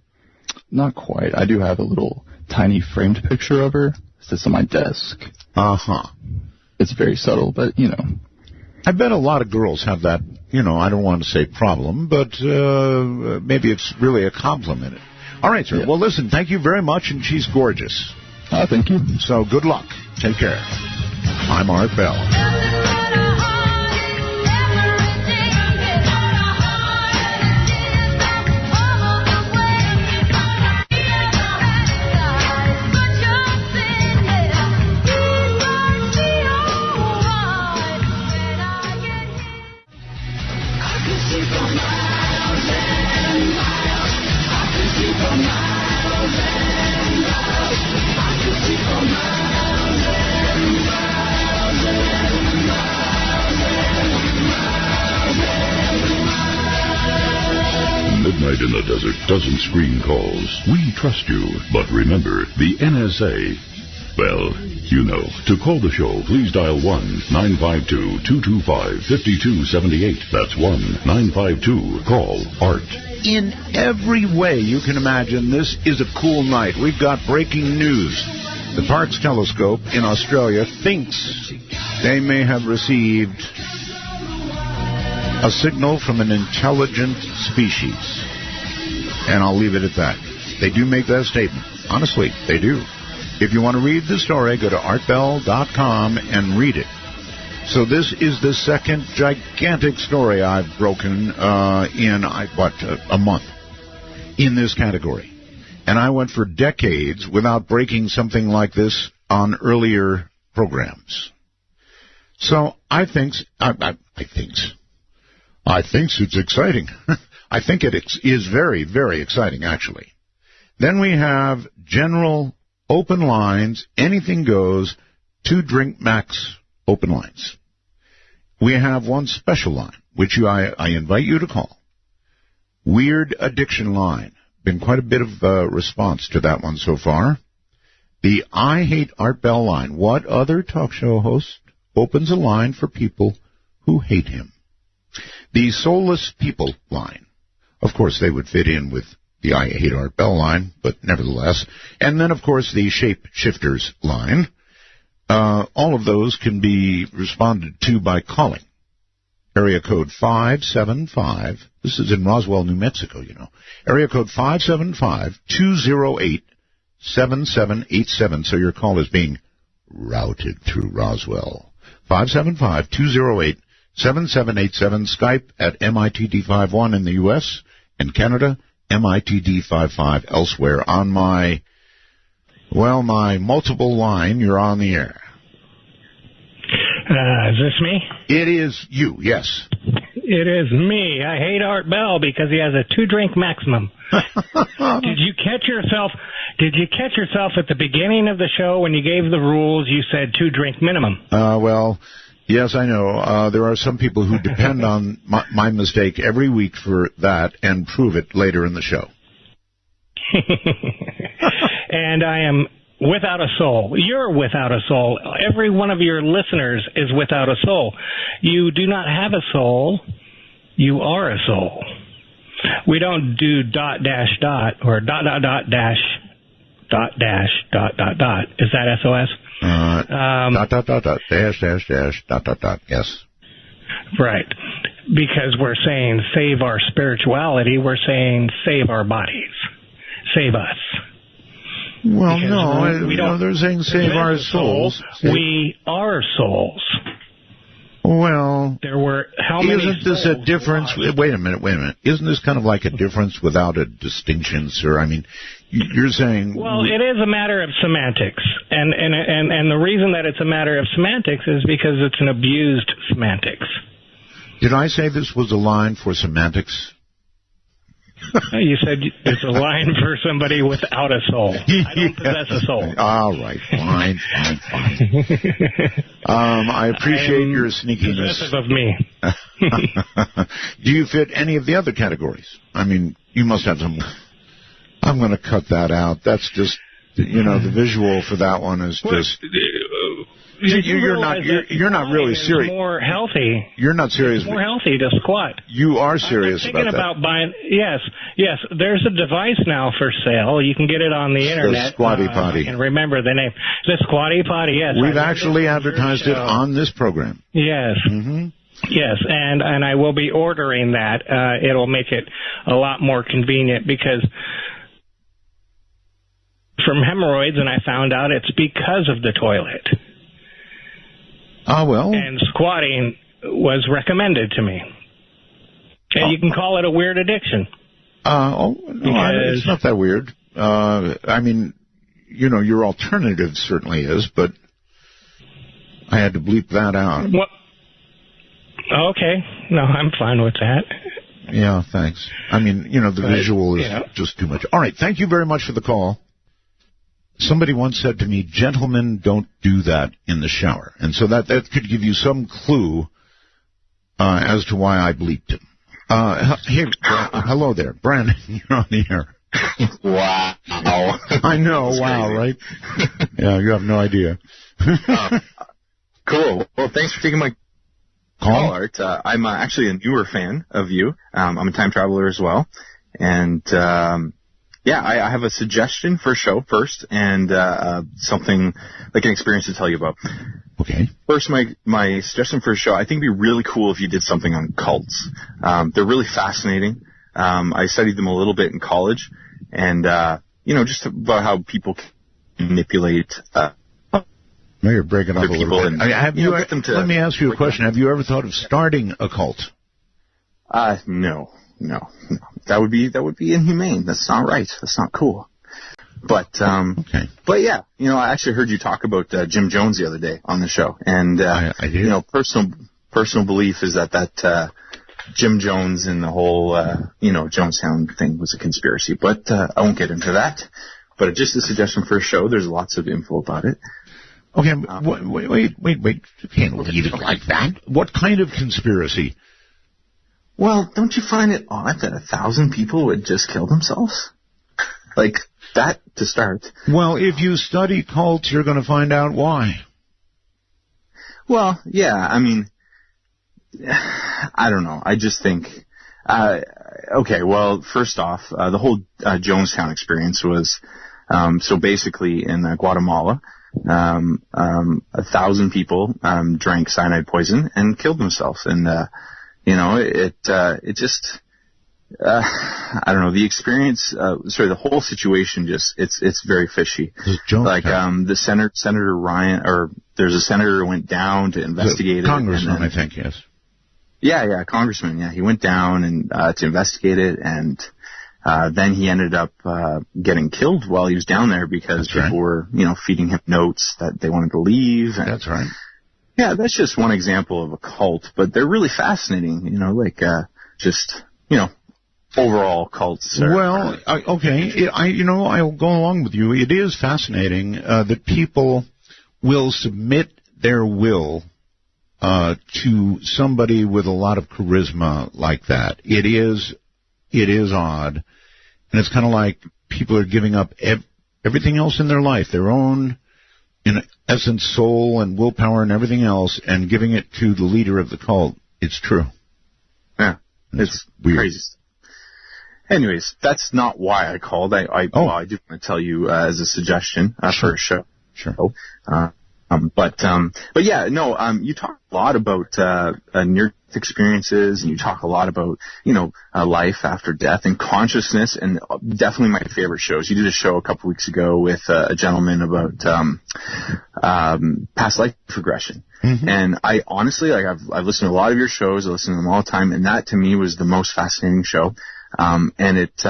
Not quite. I do have a little tiny framed picture of her. It sits on my desk. Uh-huh. It's very subtle, but, you know. I bet a lot of girls have that, you know, I don't want to say problem, but maybe it's really a compliment. All right, sir. Yeah. Well, listen, thank you very much, and she's gorgeous. Thank you. So good luck. Take care. I'm Art Bell. Midnight in the Desert doesn't screen calls. We trust you. But remember, the NSA, well, you know. To call the show, please dial 1-952-225-5278. That's 1-952-CALL-ART. In every way you can imagine, this is a cool night. We've got breaking news. The Parkes Telescope in Australia thinks they may have received a signal from an intelligent species. And I'll leave it at that. They do make that statement. Honestly, they do. If you want to read the story, go to artbell.com and read it. So this is the second gigantic story I've broken in a month in this category. And I went for decades without breaking something like this on earlier programs. So I thinks it's exciting. I think it is very, very exciting, actually. Then we have general open lines, anything goes, 2-drink max open lines. We have one special line, which I invite you to call. Weird addiction line. Been quite a bit of response to that one so far. The I Hate Art Bell line. What other talk show host opens a line for people who hate him? The Soulless People line. Of course, they would fit in with the I Hate Art Bell line, but nevertheless. And then, of course, the Shapeshifters line. All of those can be responded to by calling. Area code 575. This is in Roswell, New Mexico, you know. Area code 575-208-7787. So your call is being routed through Roswell. 575-208-7787. Skype at MITD51 in the U.S. and Canada, MITD55 elsewhere. On my multiple line, you're on the air. Is this me? It is you, yes. It is me. I hate Art Bell because he has a 2-drink maximum. Did you catch yourself at the beginning of the show when you gave the rules, you said 2-drink minimum? Well, yes, I know. There are some people who depend on my mistake every week for that and prove it later in the show. And I am without a soul. You're without a soul. Every one of your listeners is without a soul. You do not have a soul. You are a soul. We don't do dot dash dot or dot dot dot dash dot dash dot dot dot. Is that SOS? Dot dot dot dot dash dash dash dot dot dot. Yes. Right. Because we're saying save our spirituality. We're saying save our bodies. Save us. Well, because no, we don't. They're saying save our souls. We are souls. Well, there were how many? Isn't this a difference? Wait a minute. Isn't this kind of like a difference without a distinction, sir? I mean, you're saying. Well, it is a matter of semantics, and the reason that it's a matter of semantics is because it's an abused semantics. Did I say this was a line for semantics? You said it's a line for somebody without a soul. I don't possess a soul. All right, fine. I appreciate your sneakiness. Possessive of me. Do you fit any of the other categories? I mean, you must have some. I'm going to cut that out. That's just, the visual for that one is just. You're not really serious. More healthy. You're not serious. It's more healthy to squat. You are serious I'm thinking about buying. Yes. There's a device now for sale. You can get it on the internet. The Squatty Potty. I can remember the name. The Squatty Potty. Yes. We've actually advertised it on this program. Yes. Mm-hmm. Yes, and I will be ordering that. It'll make it a lot more convenient because from hemorrhoids, and I found out it's because of the toilet. Oh, well. And squatting was recommended to me. And you can call it a weird addiction. No, it's not that weird. I mean, your alternative certainly is, but I had to bleep that out. What? Okay. No, I'm fine with that. Yeah, thanks. I mean, the visual is just too much. All right, thank you very much for the call. Somebody once said to me, gentlemen don't do that in the shower. And so that could give you some clue as to why I bleeped him. Hey, hello there. Brandon, you're on the air. Wow. I know, wow, right? Yeah, you have no idea. Cool. Well, thanks for taking my call, Art. I'm actually a newer fan of you. I'm a time traveler as well. And I have a suggestion for a show first, and something like an experience to tell you about. Okay. First, my suggestion for a show, I think it'd be really cool if you did something on cults. They're really fascinating. I studied them a little bit in college, and just about how people can manipulate. No, you're breaking up a little bit. Let me ask you a question. Have you ever thought of starting a cult? No. That would be inhumane. That's not right. That's not cool. But okay. But yeah, I actually heard you talk about Jim Jones the other day on the show, and I did. Personal belief is that Jim Jones and the whole Jonestown thing was a conspiracy. But I won't get into that. But just a suggestion for a show. There's lots of info about it. Okay, wait. You can't leave it like that. What kind of conspiracy? Well, don't you find it odd that 1,000 people would just kill themselves? Like that to start. Well, if you study cults, you're going to find out why. Well, yeah, I mean, I don't know. I just think, okay, well, first off, the whole Jonestown experience was, so basically in Guatemala, 1,000 people drank cyanide poison and killed themselves, and it just I don't know, the experience. The whole situation it's very fishy. Like the Senator Ryan, or there's a senator who went down to investigate it. Congressman, I think, yes. Yeah, congressman. Yeah, he went down and to investigate it, and then he ended up getting killed while he was down there because people were, feeding him notes that they wanted to leave. And, that's right. Yeah, that's just one example of a cult, but they're really fascinating. Overall cults. Well, okay, I'll go along with you. It is fascinating that people will submit their will to somebody with a lot of charisma like that. It is odd. And it's kind of like people are giving up everything else in their life, their own, in essence, soul and willpower and everything else, and giving it to the leader of the cult. It's true. Yeah, it's weird. Crazy. Anyways, that's not why I called. I do want to tell you as a suggestion for a show. Sure. But yeah, no. You talk a lot about near experiences, and you talk a lot about life after death and consciousness, and definitely my favorite shows. You did a show a couple weeks ago with a gentleman about past life regression, and I honestly I've listened to a lot of your shows. I listen to them all the time, and that to me was the most fascinating show. And it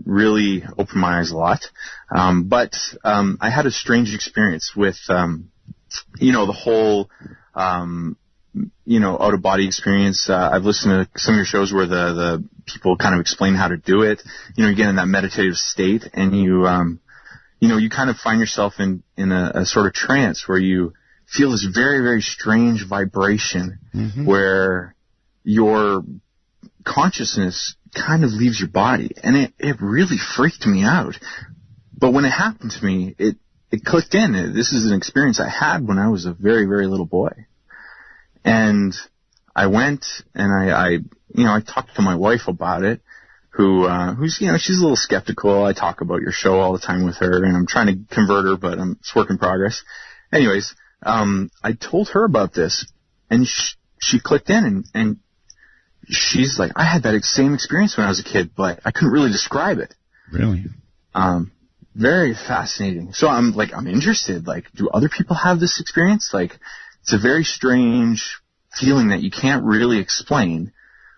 really opened my eyes a lot. But I had a strange experience with the whole out-of-body experience. I've listened to some of your shows where the people kind of explain how to do it. You get in that meditative state, and you kind of find yourself in a sort of trance where you feel this very, very strange vibration where your consciousness kind of leaves your body, and it really freaked me out. But when it happened to me, it it clicked in. This is an experience I had when I was a very, very little boy. And I went and I talked to my wife about it, who's she's a little skeptical. I talk about your show all the time with her, and I'm trying to convert her, but it's work in progress. Anyways, I told her about this, and she clicked in, and she's like, I had that same experience when I was a kid, but I couldn't really describe it. Really? Very fascinating. So I'm interested. Like, do other people have this experience? Like, it's a very strange feeling that you can't really explain,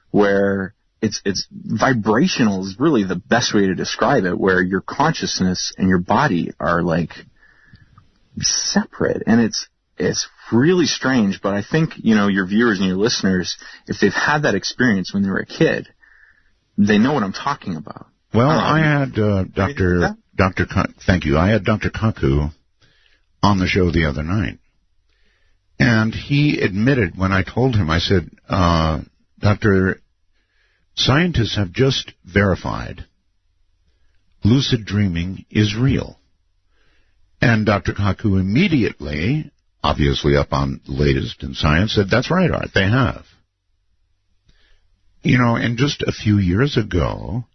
where it's vibrational is really the best way to describe it, where your consciousness and your body are like separate, and it's really strange. But I think, your viewers and your listeners, if they've had that experience when they were a kid, they know what I'm talking about. Well, I had thank you. I had Dr. Kaku on the show the other night, and he admitted, when I told him, I said, Doctor, scientists have just verified lucid dreaming is real. And Dr. Kaku immediately, obviously up on the latest in science, said, that's right, Art, they have. And just a few years ago,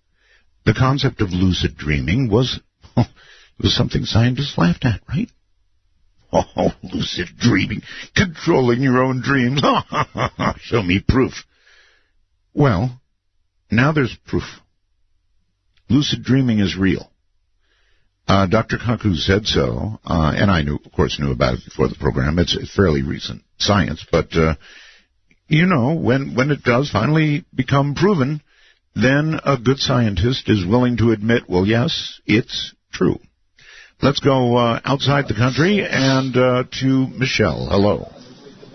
the concept of lucid dreaming was something scientists laughed at, right? Oh, lucid dreaming, controlling your own dreams. Show me proof. Well, now there's proof. Lucid dreaming is real. Dr. Kaku said so, and I knew about it before the program. It's fairly recent science, but when it does finally become proven, then a good scientist is willing to admit, well, yes, it's true. Let's go outside the country and to Michelle. Hello.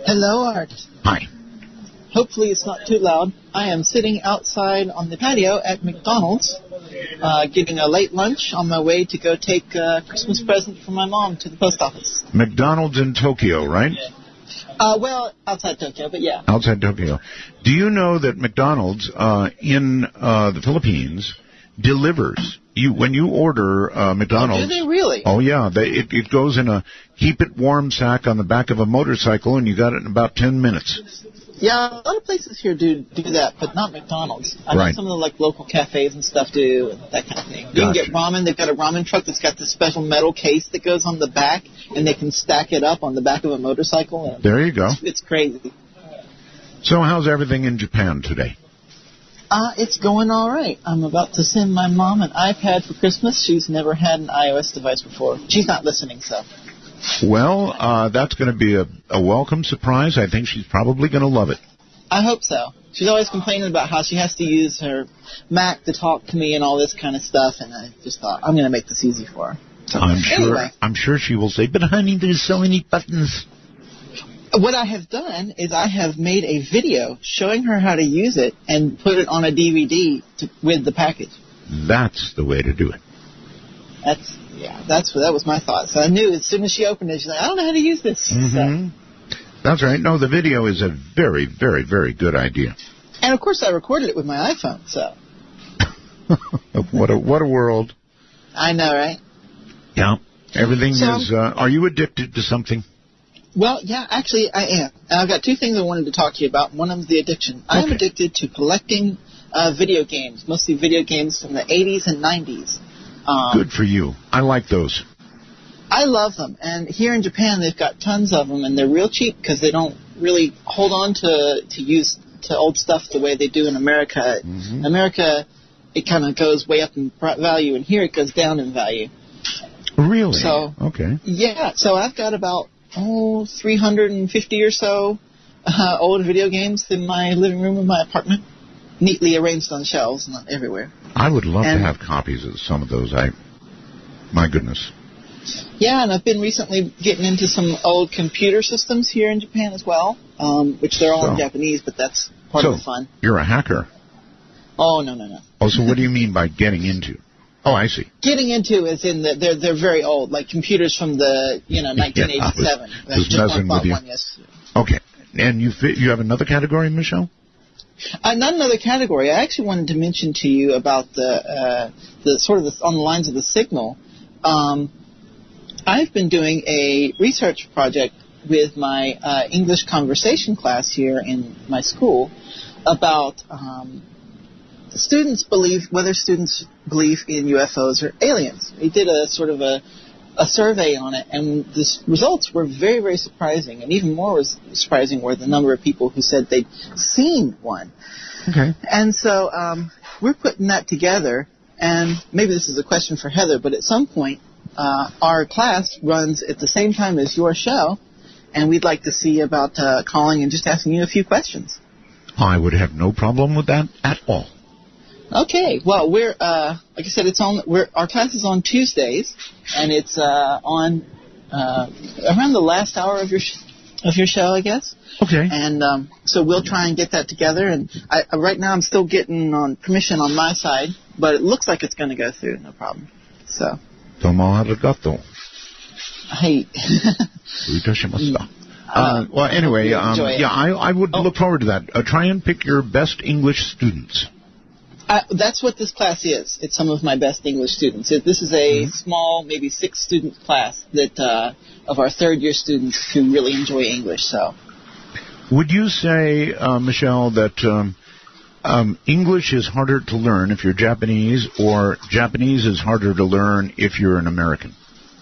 Hello, Art. Hi. Hopefully it's not too loud. I am sitting outside on the patio at McDonald's, getting a late lunch on my way to go take a Christmas present for my mom to the post office. McDonald's in Tokyo, right? Well, outside Tokyo, but yeah. Outside Tokyo. Do you know that McDonald's in the Philippines delivers? When you order McDonald's... Oh, do they really? Oh, yeah. It goes in a keep-it-warm sack on the back of a motorcycle, and you got it in about 10 minutes. Yeah, a lot of places here do that, but not McDonald's. I know some of the local cafes and stuff do, and that kind of thing. You can get ramen. They've got a ramen truck that's got this special metal case that goes on the back, and they can stack it up on the back of a motorcycle. And there you go. It's crazy. So how's everything in Japan today? It's going all right. I'm about to send my mom an iPad for Christmas. She's never had an iOS device before. She's not listening, so... Well, that's going to be a welcome surprise. I think she's probably going to love it. I hope so. She's always complaining about how she has to use her Mac to talk to me and all this kind of stuff, and I just thought, I'm going to make this easy for her. So, I'm sure she will say, but honey, there's so many buttons. What I have done is I have made a video showing her how to use it and put it on a DVD with the package. That's the way to do it. That was my thought. So I knew as soon as she opened it, she's like, I don't know how to use this. Mm-hmm. So. That's right. No, the video is a very, very, very good idea. And, of course, I recorded it with my iPhone, so. What a world. I know, right? Yeah. Everything is... are you addicted to something? Well, yeah, actually, I am. And I've got two things I wanted to talk to you about. One of them is the addiction. Okay. I'm addicted to collecting video games, mostly video games from the 80s and 90s. Good for you. I like those. I love them. And here in Japan, they've got tons of them, and they're real cheap because they don't really hold on to old stuff the way they do in America. Mm-hmm. In America, it kind of goes way up in value, and here it goes down in value. Really? So, okay. Yeah, so I've got about 350 or so old video games in my living room of my apartment, neatly arranged on shelves, not everywhere. I would love to have copies of some of those. My goodness. Yeah, and I've been recently getting into some old computer systems here in Japan as well, which they're all in Japanese, but that's part of the fun. You're a hacker. Oh, no. Oh, so what do you mean by getting into? Oh, I see. Getting into is in they're very old, like computers from the 1987. I was messing with you. One, yes. Okay, and you have another category, Michelle? Not another category. I actually wanted to mention to you about the sort of on the lines of the signal. I've been doing a research project with my English conversation class here in my school about whether students believe in UFOs or aliens. We did a sort of a survey on it, and the results were very, very surprising. And even more surprising were the number of people who said they'd seen one. Okay. And so we're putting that together, and maybe this is a question for Heather, but at some point our class runs at the same time as your show, and we'd like to see about calling and just asking you a few questions. I would have no problem with that at all. Okay. Well, we're like I said, our class is on Tuesdays, and it's on around the last hour of your show, I guess. Okay. And so we'll try and get that together. And right now I'm still getting on permission on my side, but it looks like it's going to go through, no problem. So. Tomo arigato. Hey. Well, anyway, I would look forward to that. Try and pick your best English students. That's what this class is. It's some of my best English students. This is a small, maybe 6-student class that of our third-year students who really enjoy English. So, would you say, Michelle, that English is harder to learn if you're Japanese, or Japanese is harder to learn if you're an American?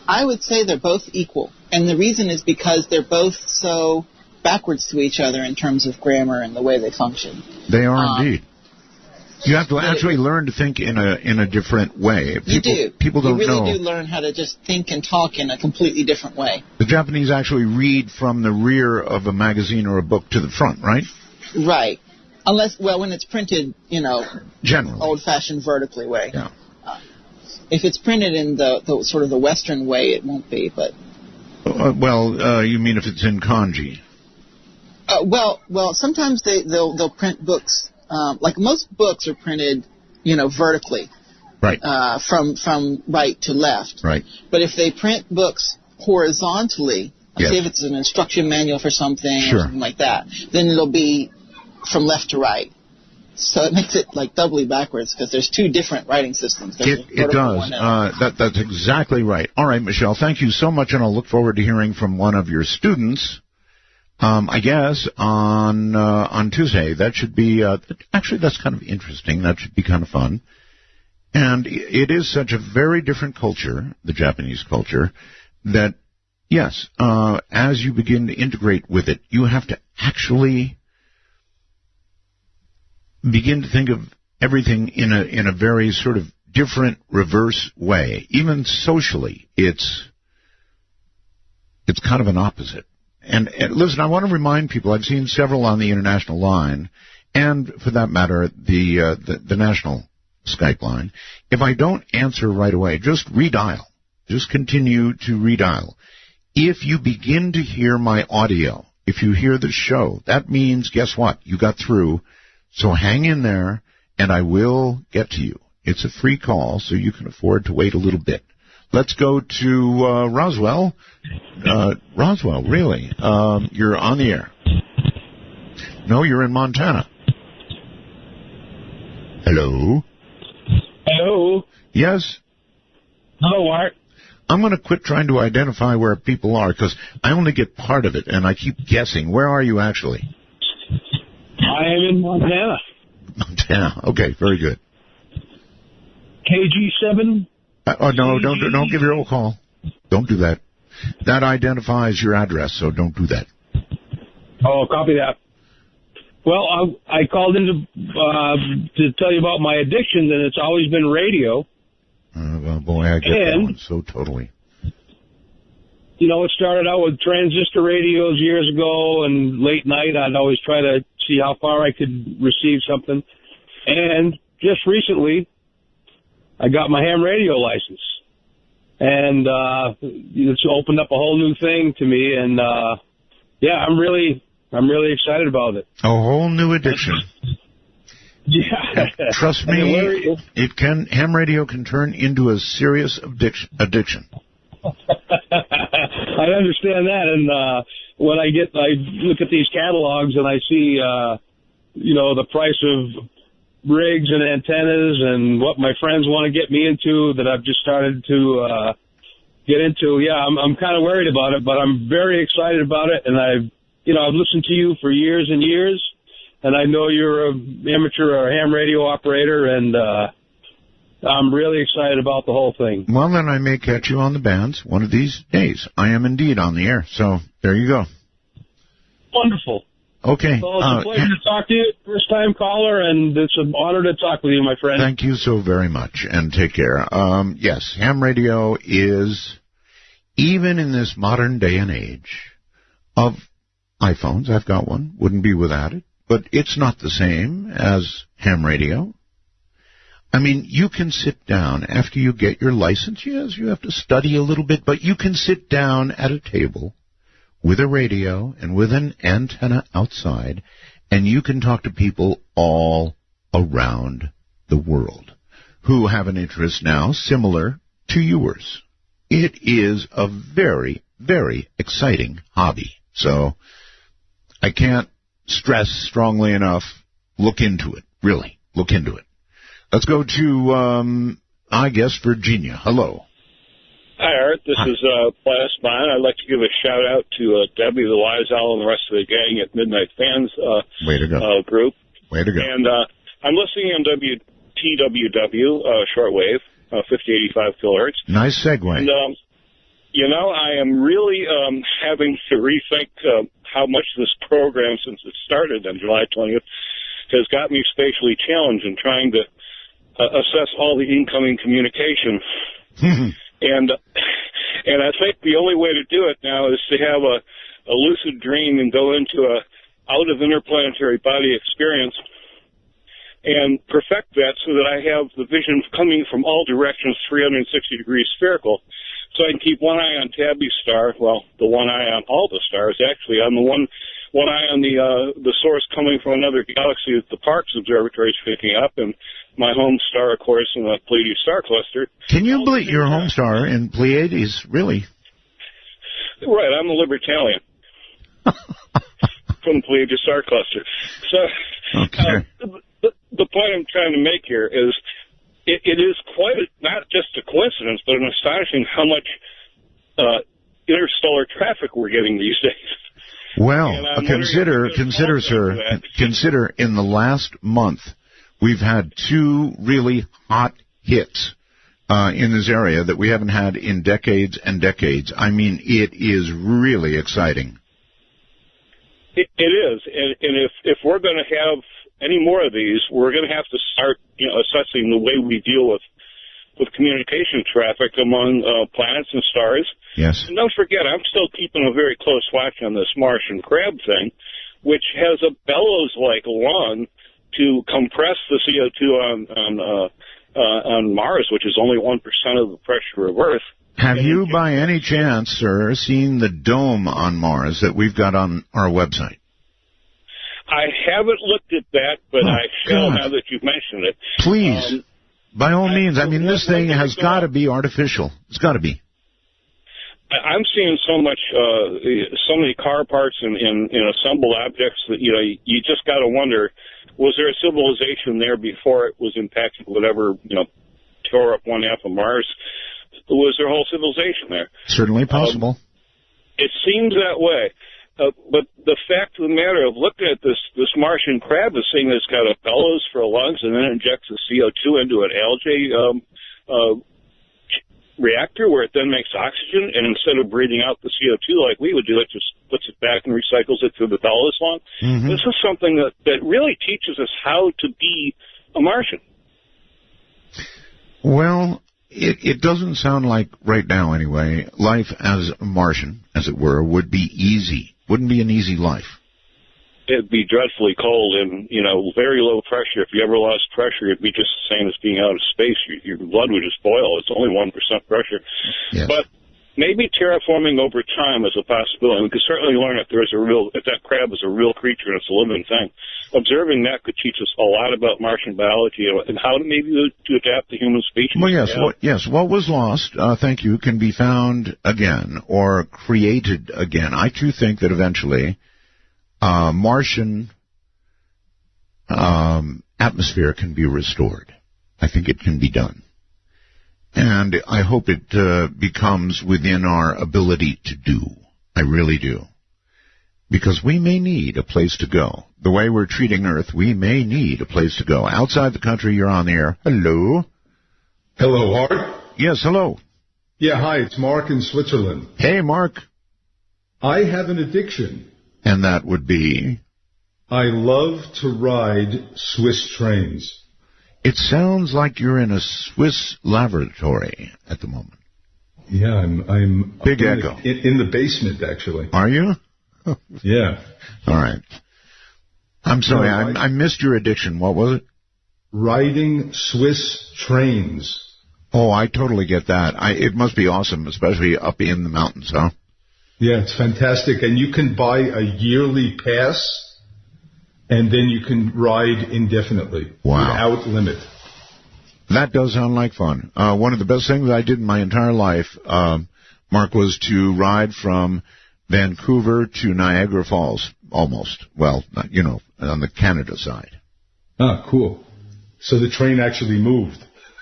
I would say they're both equal, and the reason is because they're both so backwards to each other in terms of grammar and the way they function. They are indeed. You have to actually learn to think in a different way. People don't know. You really do learn how to just think and talk in a completely different way. The Japanese actually read from the rear of a magazine or a book to the front, right? Right. When it's printed, generally old-fashioned vertically way. Yeah. If it's printed in the sort of the Western way, it won't be. But you mean if it's in kanji? Well, sometimes they'll print books. Like most books are printed, vertically, right? From right to left, right? But if they print books horizontally, yes. say if it's an instruction manual for something sure. or something like that, then it'll be from left to right. So it makes it like doubly backwards because there's two different writing systems. It does. That's exactly right. All right, Michelle, thank you so much, and I'll look forward to hearing from one of your students. I guess on Tuesday. That should be actually, that's kind of interesting. That should be kind of fun. And it is such a very different culture, the Japanese culture, that yes, as you begin to integrate with it, you have to actually begin to think of everything in a very sort of different, reverse way. Even socially, it's kind of an opposite. And listen, I want to remind people, I've seen several on the international line, and for that matter, the national Skype line. If I don't answer right away, just redial. Just continue to redial. If you begin to hear my audio, if you hear the show, that means, guess what? You got through. So hang in there, and I will get to you. It's a free call, so you can afford to wait a little bit. Let's go to Roswell. Roswell, really? You're on the air. No, you're in Montana. Hello? Hello? Yes? Hello, Art. I'm going to quit trying to identify where people are, because I only get part of it, and I keep guessing. Where are you actually? I am in Montana. Montana. Okay, very good. KG7? No, don't give your old call. Don't do that. That identifies your address, so don't do that. Oh, copy that. Well, I called in to tell you about my addiction, and it's always been radio. Well, boy, I get that one so totally. You know, it started out with transistor radios years ago, and late night I'd always try to see how far I could receive something. And just recently, I got my ham radio license. And it's opened up a whole new thing to me, and yeah, I'm really excited about it. A whole new addiction. Yeah. Trust me, ham radio can turn into a serious addiction. I understand that, and when I look at these catalogs and I see, the price of rigs and antennas and what my friends want to get me into that I've just started to, get into. Yeah, I'm kind of worried about it, but I'm very excited about it, and I've listened to you for years and years, and I know you're an amateur or ham radio operator, and I'm really excited about the whole thing. Well, then I may catch you on the bands one of these days. I am indeed on the air, so there you go. Wonderful. Okay. Well, it's a pleasure to talk to you, first-time caller, and it's an honor to talk with you, my friend. Thank you so very much, and take care. Yes, ham radio is, even in this modern day and age of iPhones, I've got one, wouldn't be without it, but it's not the same as ham radio. I mean, you can sit down after you get your license. Yes, you have to study a little bit, but you can sit down at a table with a radio and with an antenna outside, and you can talk to people all around the world who have an interest now similar to yours. It is a very, very exciting hobby. So I can't stress strongly enough, look into it. Really, look into it. Let's go to, I guess, Virginia. Hello. Hi, Art. This is Plas Bond. I'd like to give a shout-out to Debbie, the Wise Owl, and the rest of the gang at Midnight Fans Way to go. Group. Way to go. And I'm listening on WTWW, shortwave, 5085 kilohertz. Nice segue. And, I am really having to rethink how much this program, since it started on July 20th, has got me spatially challenged in trying to assess all the incoming communication. And I think the only way to do it now is to have a lucid dream and go into a out of interplanetary body experience and perfect that so that I have the vision coming from all directions, 360 degrees spherical. So I can keep one eye on Tabby's star, well, the one eye on all the stars, actually. I'm the one eye on the source coming from another galaxy that the Parkes Observatory is picking up, and my home star, of course, in the Pleiades star cluster. Can you believe your home star in Pleiades, really? Right, I'm a libertarian from the Pleiades star cluster. So the point I'm trying to make here is it is quite not just a coincidence, but an astonishing how much interstellar traffic we're getting these days. Well, consider, sir, consider in the last month, we've had 2 really hot hits in this area that we haven't had in decades and decades. I mean, it is really exciting. It is, and if we're going to have any more of these, we're going to have to start, assessing the way we deal with communication traffic among planets and stars. Yes. And don't forget, I'm still keeping a very close watch on this Martian crab thing, which has a bellows-like lung to compress the CO2 on Mars, which is only 1% of the pressure of Earth. Have you, by any chance, sir, seen the dome on Mars that we've got on our website? I haven't looked at that, but I shall now that you've mentioned it. Please, by all means. I mean, this thing has got to be artificial. It's got to be. I'm seeing so many car parts and assembled objects that, you just got to wonder, was there a civilization there before it was impacted, whatever, tore up one half of Mars? Was there a whole civilization there? Certainly possible. It seems that way. But the fact of the matter of looking at this Martian crab is saying it's got a bellows for lungs and then injects the CO2 into an algae reactor where it then makes oxygen, and instead of breathing out the CO2 like we would do, it just puts it back and recycles it through the bellows lung. Mm-hmm. This is something that really teaches us how to be a Martian. Well, it doesn't sound like, right now anyway, life as a Martian, as it were, would be easy. Wouldn't be an easy life. It'd be dreadfully cold and, very low pressure. If you ever lost pressure, it'd be just the same as being out of space. Your blood would just boil. It's only 1% pressure. Yes. But maybe terraforming over time is a possibility. We could certainly learn if that crab is a real creature and it's a living thing. Observing that could teach us a lot about Martian biology and how to maybe to adapt the human species. Well, yes. What was lost, thank you, can be found again or created again. I too think that eventually Martian atmosphere can be restored. I think it can be done. And I hope it becomes within our ability to do. I really do. Because we may need a place to go. The way we're treating Earth, we may need a place to go. Outside the country, you're on the air. Hello. Hello, Art. Yes, hello. Yeah, hi, it's Mark in Switzerland. Hey, Mark. I have an addiction. And that would be? I love to ride Swiss trains. It sounds like you're in a Swiss laboratory at the moment. Yeah, I'm big echo. In the basement, actually. Are you? Yeah. All right. I'm sorry, I missed your addiction. What was it? Riding Swiss trains. Oh, I totally get that. It must be awesome, especially up in the mountains, huh? Yeah, it's fantastic. And you can buy a yearly pass, and then you can ride indefinitely. Wow. Without limit. That does sound like fun. One of the best things I did in my entire life, Mark, was to ride from Vancouver to Niagara Falls, almost. Well, you know, on the Canada side. Ah, cool. So the train actually moved.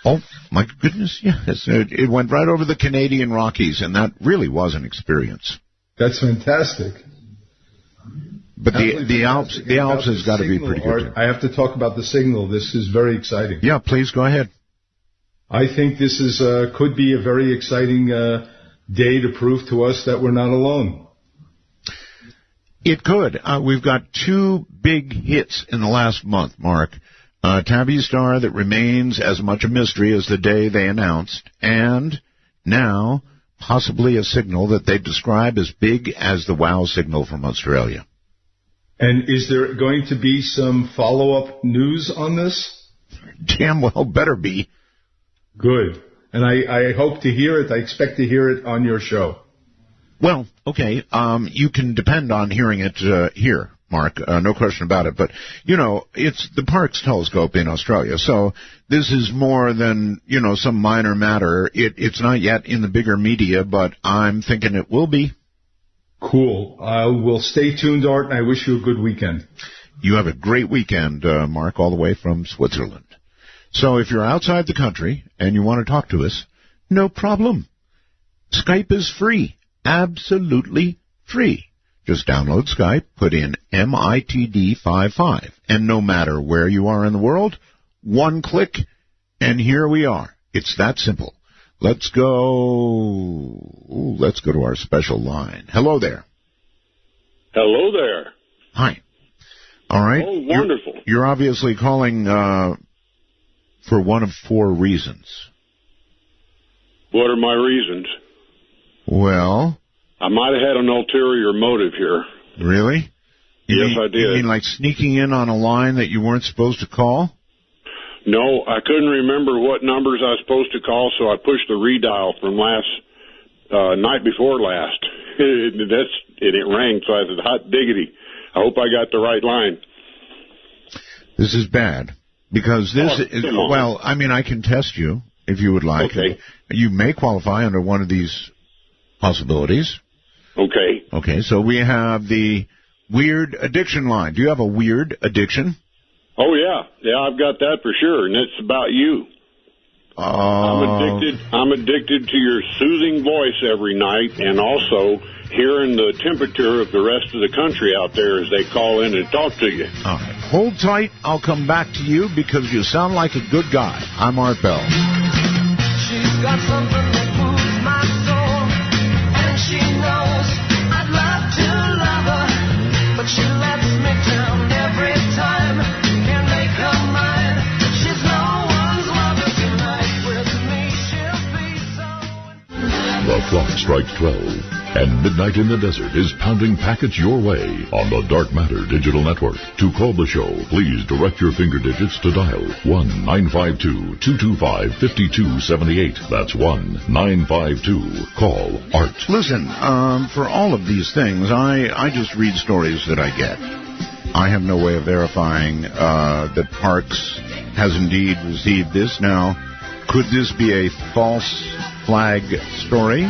Oh, my goodness, yes. It went right over the Canadian Rockies, and that really was an experience. That's fantastic. But the Alps has got to be pretty good. I have to talk about the signal. This is very exciting. Yeah, please go ahead. I think this is could be a very exciting day to prove to us that we're not alone. It could. We've got two big hits in the last month, Mark. Tabby Star that remains as much a mystery as the day they announced, and now possibly a signal that they describe as big as the WOW signal from Australia. And is there going to be some follow-up news on this? Damn well better be. Good. And I hope to hear it. I expect to hear it on your show. Well, okay. You can depend on hearing it here, Mark. No question about it. But, you know, it's the Parkes telescope in Australia. So this is more than, you know, some minor matter. It's not yet in the bigger media, but I'm thinking it will be. Cool. We'll stay tuned, Art, and I wish you a good weekend. You have a great weekend, Mark, all the way from Switzerland. So if you're outside the country and you want to talk to us, no problem. Skype is free. Absolutely free. Just download Skype, put in MITD 55, and no matter where you are in the world, one click, and here we are. It's that simple. Let's go to our special line. Hello there. Hello there. Hi. All right. Oh, wonderful. You're obviously calling for one of four reasons. What are my reasons? Well, I might have had an ulterior motive here. Really? Yes, I did. You mean like sneaking in on a line that you weren't supposed to call? No, I couldn't remember what numbers I was supposed to call, so I pushed the redial from night before last. It rang, so I said, hot diggity. I hope I got the right line. This is bad, because this is, well, I mean, I can test you if you would like. Okay. You may qualify under one of these possibilities. Okay. Okay, so we have the weird addiction line. Do you have a weird addiction? Oh, yeah. Yeah, I've got that for sure, and it's about you. I'm addicted to your soothing voice every night, and also hearing the temperature of the rest of the country out there as they call in and talk to you. All right. Hold tight. I'll come back to you because you sound like a good guy. I'm Art Bell. She's got something that moves my soul, and she knows I'd love to love her, but she lets me down every time. Can't make her mind. She's no one's lover tonight. With me, she'll be so. The clock strikes 12. And Midnight in the Desert is pounding packets your way on the Dark Matter Digital Network. To call the show, please direct your finger digits to dial 1-952-225-5278. That's 1-952. Call Art. Listen, for all of these things, I just read stories that I get. I have no way of verifying that Parkes has indeed received this. Now, could this be a false flag story?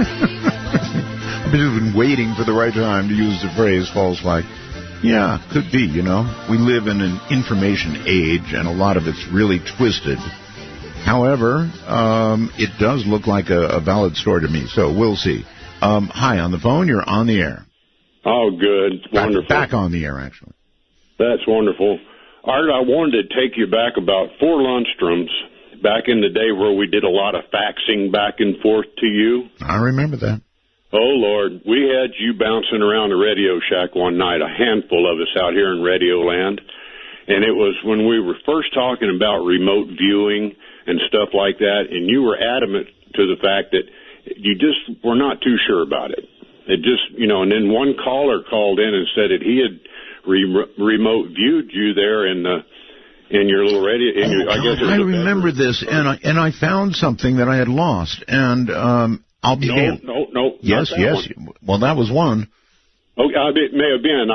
I've been waiting for the right time to use the phrase false flag. Yeah, could be, you know. We live in an information age, and a lot of it's really twisted. However, it does look like a valid story to me, so we'll see. Hi, on the phone, you're on the air. Oh, good. Wonderful. Back on the air, actually. That's wonderful. Art, I wanted to take you back about 4 lunstroms back in the day where we did a lot of faxing back and forth to you. I remember that. Oh, Lord. We had you bouncing around the Radio Shack one night, a handful of us out here in Radio Land. And it was when we were first talking about remote viewing and stuff like that, and you were adamant to the fact that you just were not too sure about it. It just, and then one caller called in and said that he had remote viewed you there in your little radio. I remember this, and I found something that I had lost, and I'll be damned. No. Yes. Well, that was one. Oh, it may have been.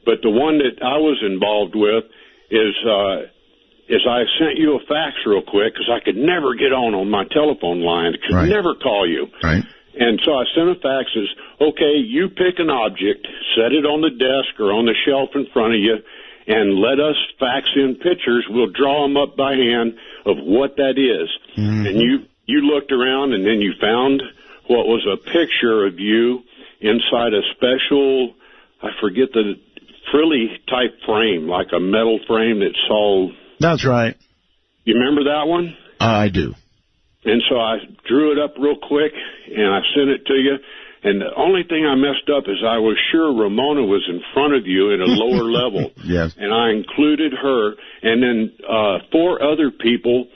But the one that I was involved with is I sent you a fax real quick because I could never get on my telephone line. I could never call you. Right. And so I sent a fax as, okay, you pick an object, set it on the desk or on the shelf in front of you, and let us fax in pictures. We'll draw them up by hand of what that is. Mm-hmm. And you looked around, and then you found what was a picture of you inside a special, I forget the frilly type frame, like a metal frame that's all... That's right. You remember that one? I do. And so I drew it up real quick, and I sent it to you. And the only thing I messed up is I was sure Ramona was in front of you at a lower level. Yes. And I included her. And then 4 other people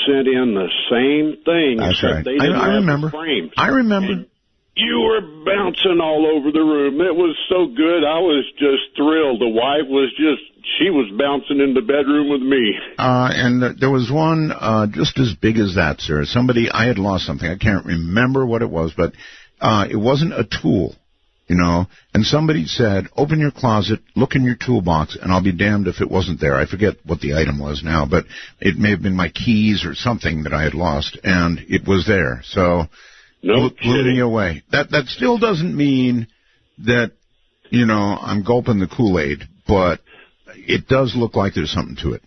sent in the same thing. That's right. They didn't I remember. Frames. I remember. And you were bouncing all over the room. It was so good. I was just thrilled. The wife was she was bouncing in the bedroom with me. And there was one just as big as that, sir. I had lost something. I can't remember what it was, but it wasn't a tool, And somebody said, open your closet, look in your toolbox, and I'll be damned if it wasn't there. I forget what the item was now, but it may have been my keys or something that I had lost, and it was there. So... No blew me away. That still doesn't mean that, I'm gulping the Kool-Aid, but it does look like there's something to it.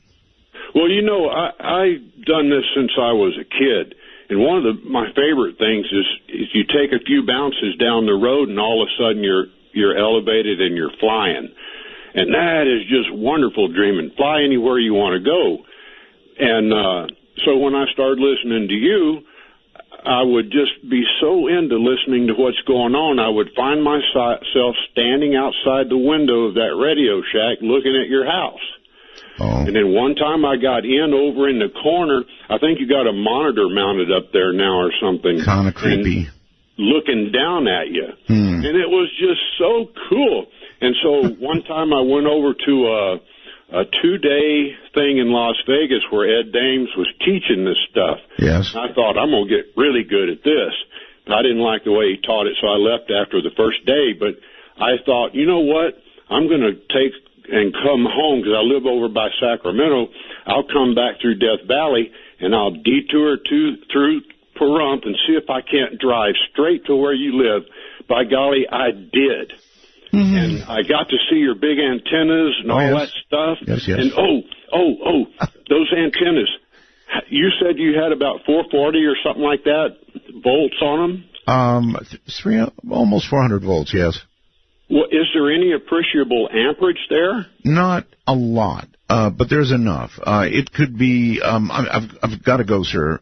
Well, I've done this since I was a kid, and one of my favorite things is you take a few bounces down the road, and all of a sudden you're elevated and you're flying, and that is just wonderful dreaming. Fly anywhere you want to go, and so when I started listening to you, I would just be so into listening to what's going on, I would find myself standing outside the window of that Radio Shack looking at your house. Oh. And then one time I got over in the corner. I think you got a monitor mounted up there now or something. Kind of creepy. Looking down at you. And it was just so cool. And so one time I went over to a 2-day thing in Las Vegas where Ed Dames was teaching this stuff. Yes. And I thought, I'm going to get really good at this. But I didn't like the way he taught it, so I left after the first day. But I thought, you know what? I'm going to take and come home because I live over by Sacramento. I'll come back through Death Valley, and I'll detour through Pahrump and see if I can't drive straight to where you live. By golly, I did. Mm-hmm. And I got to see your big antennas and all that stuff. Yes. And those antennas. You said you had about 440 or something like that volts on them? Almost 400 volts, yes. Well, is there any appreciable amperage there? Not a lot, but there's enough. It could be, I've got to go, sir,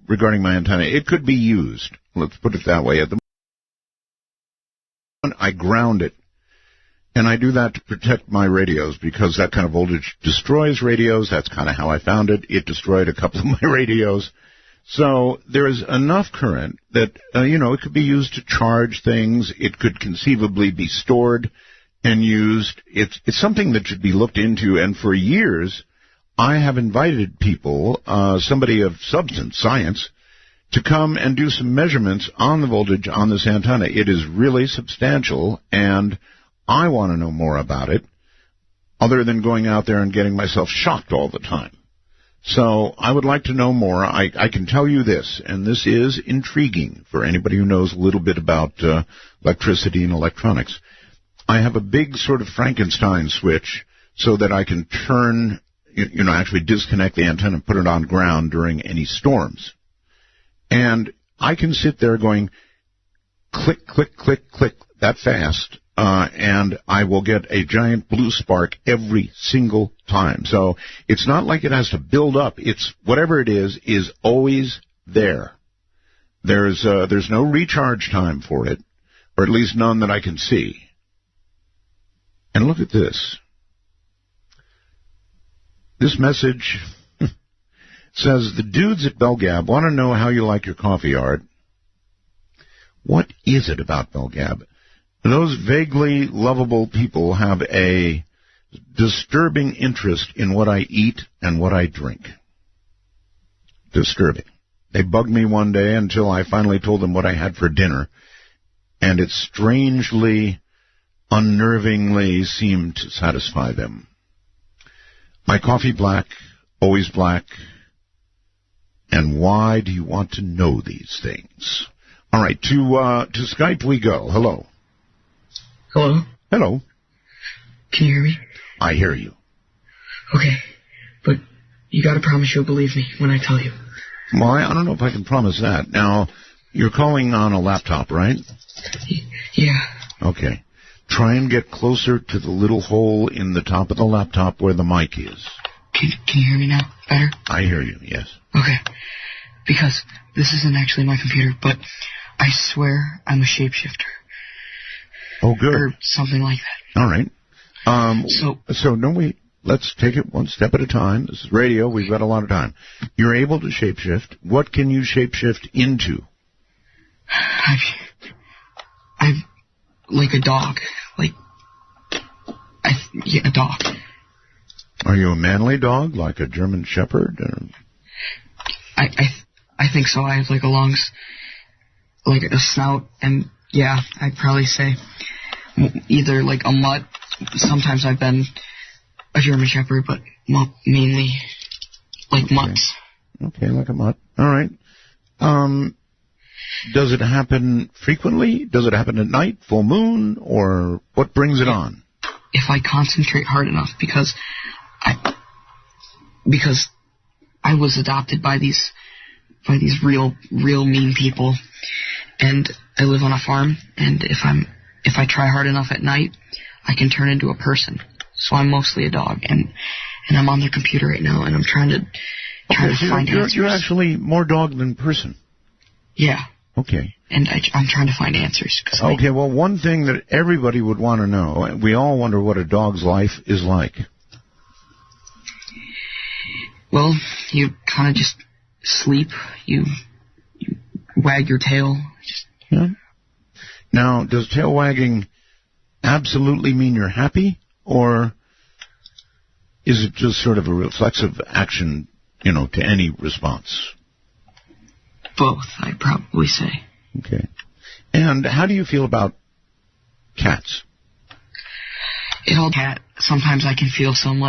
regarding my antenna. It could be used. Let's put it that way. At the moment, I ground it. And I do that to protect my radios because that kind of voltage destroys radios. That's kind of how I found it. It destroyed a couple of my radios. So there is enough current that, it could be used to charge things. It could conceivably be stored and used. It's something that should be looked into. And for years, I have invited people, somebody of substance, science, to come and do some measurements on the voltage on this antenna. It is really substantial, and I want to know more about it, other than going out there and getting myself shocked all the time. So I would like to know more. I can tell you this, and this is intriguing for anybody who knows a little bit about electricity and electronics. I have a big sort of Frankenstein switch so that I can turn, actually disconnect the antenna and put it on ground during any storms. And I can sit there going click, click, click, click that fast, and I will get a giant blue spark every single time. So it's not like it has to build up. It's whatever it is always there. There's no recharge time for it, or at least none that I can see. And look at this. This message says, the dudes at Belgab want to know how you like your coffee art. What is it about Belgab? Those vaguely lovable people have a disturbing interest in what I eat and what I drink. Disturbing. They bugged me one day until I finally told them what I had for dinner, and it strangely, unnervingly seemed to satisfy them. My coffee black, always black. And why do you want to know these things? All right, to Skype we go. Hello. Hello? Hello. Can you hear me? I hear you. Okay, but you gotta promise you'll believe me when I tell you. Well, I don't know if I can promise that. Now, you're calling on a laptop, right? Yeah. Okay. Try and get closer to the little hole in the top of the laptop where the mic is. Can you hear me now? Better? I hear you, yes. Okay. Because this isn't actually my computer, but I swear I'm a shapeshifter. Oh, good. Or something like that. All right. So don't we... Let's take it one step at a time. This is radio. We've got a lot of time. You're able to shapeshift. What can you shapeshift into? I've like a dog. A dog. Are you a manly dog, like a German Shepherd? Or? I think so. I have like a long, like a snout, and yeah, I'd probably say either like a mutt. Sometimes I've been a German Shepherd, but mainly like mutts. Okay, like a mutt. All right. Does it happen frequently? Does it happen at night, full moon, or what brings it on? If I concentrate hard enough, because I was adopted by these real mean people, and I live on a farm, and if I try hard enough at night, I can turn into a person. So I'm mostly a dog, and I'm on the computer right now, and I'm trying to find answers. You're actually more dog than person. Yeah. Okay. And I'm trying to find answers. Okay, well, one thing that everybody would want to know, and we all wonder what a dog's life is like. Well, you kind of just sleep, you wag your tail. Yeah. Now, does tail wagging absolutely mean you're happy, or is it just sort of a reflexive action, to any response? Both, I'd probably say. Okay. And how do you feel about cats? Sometimes I can feel some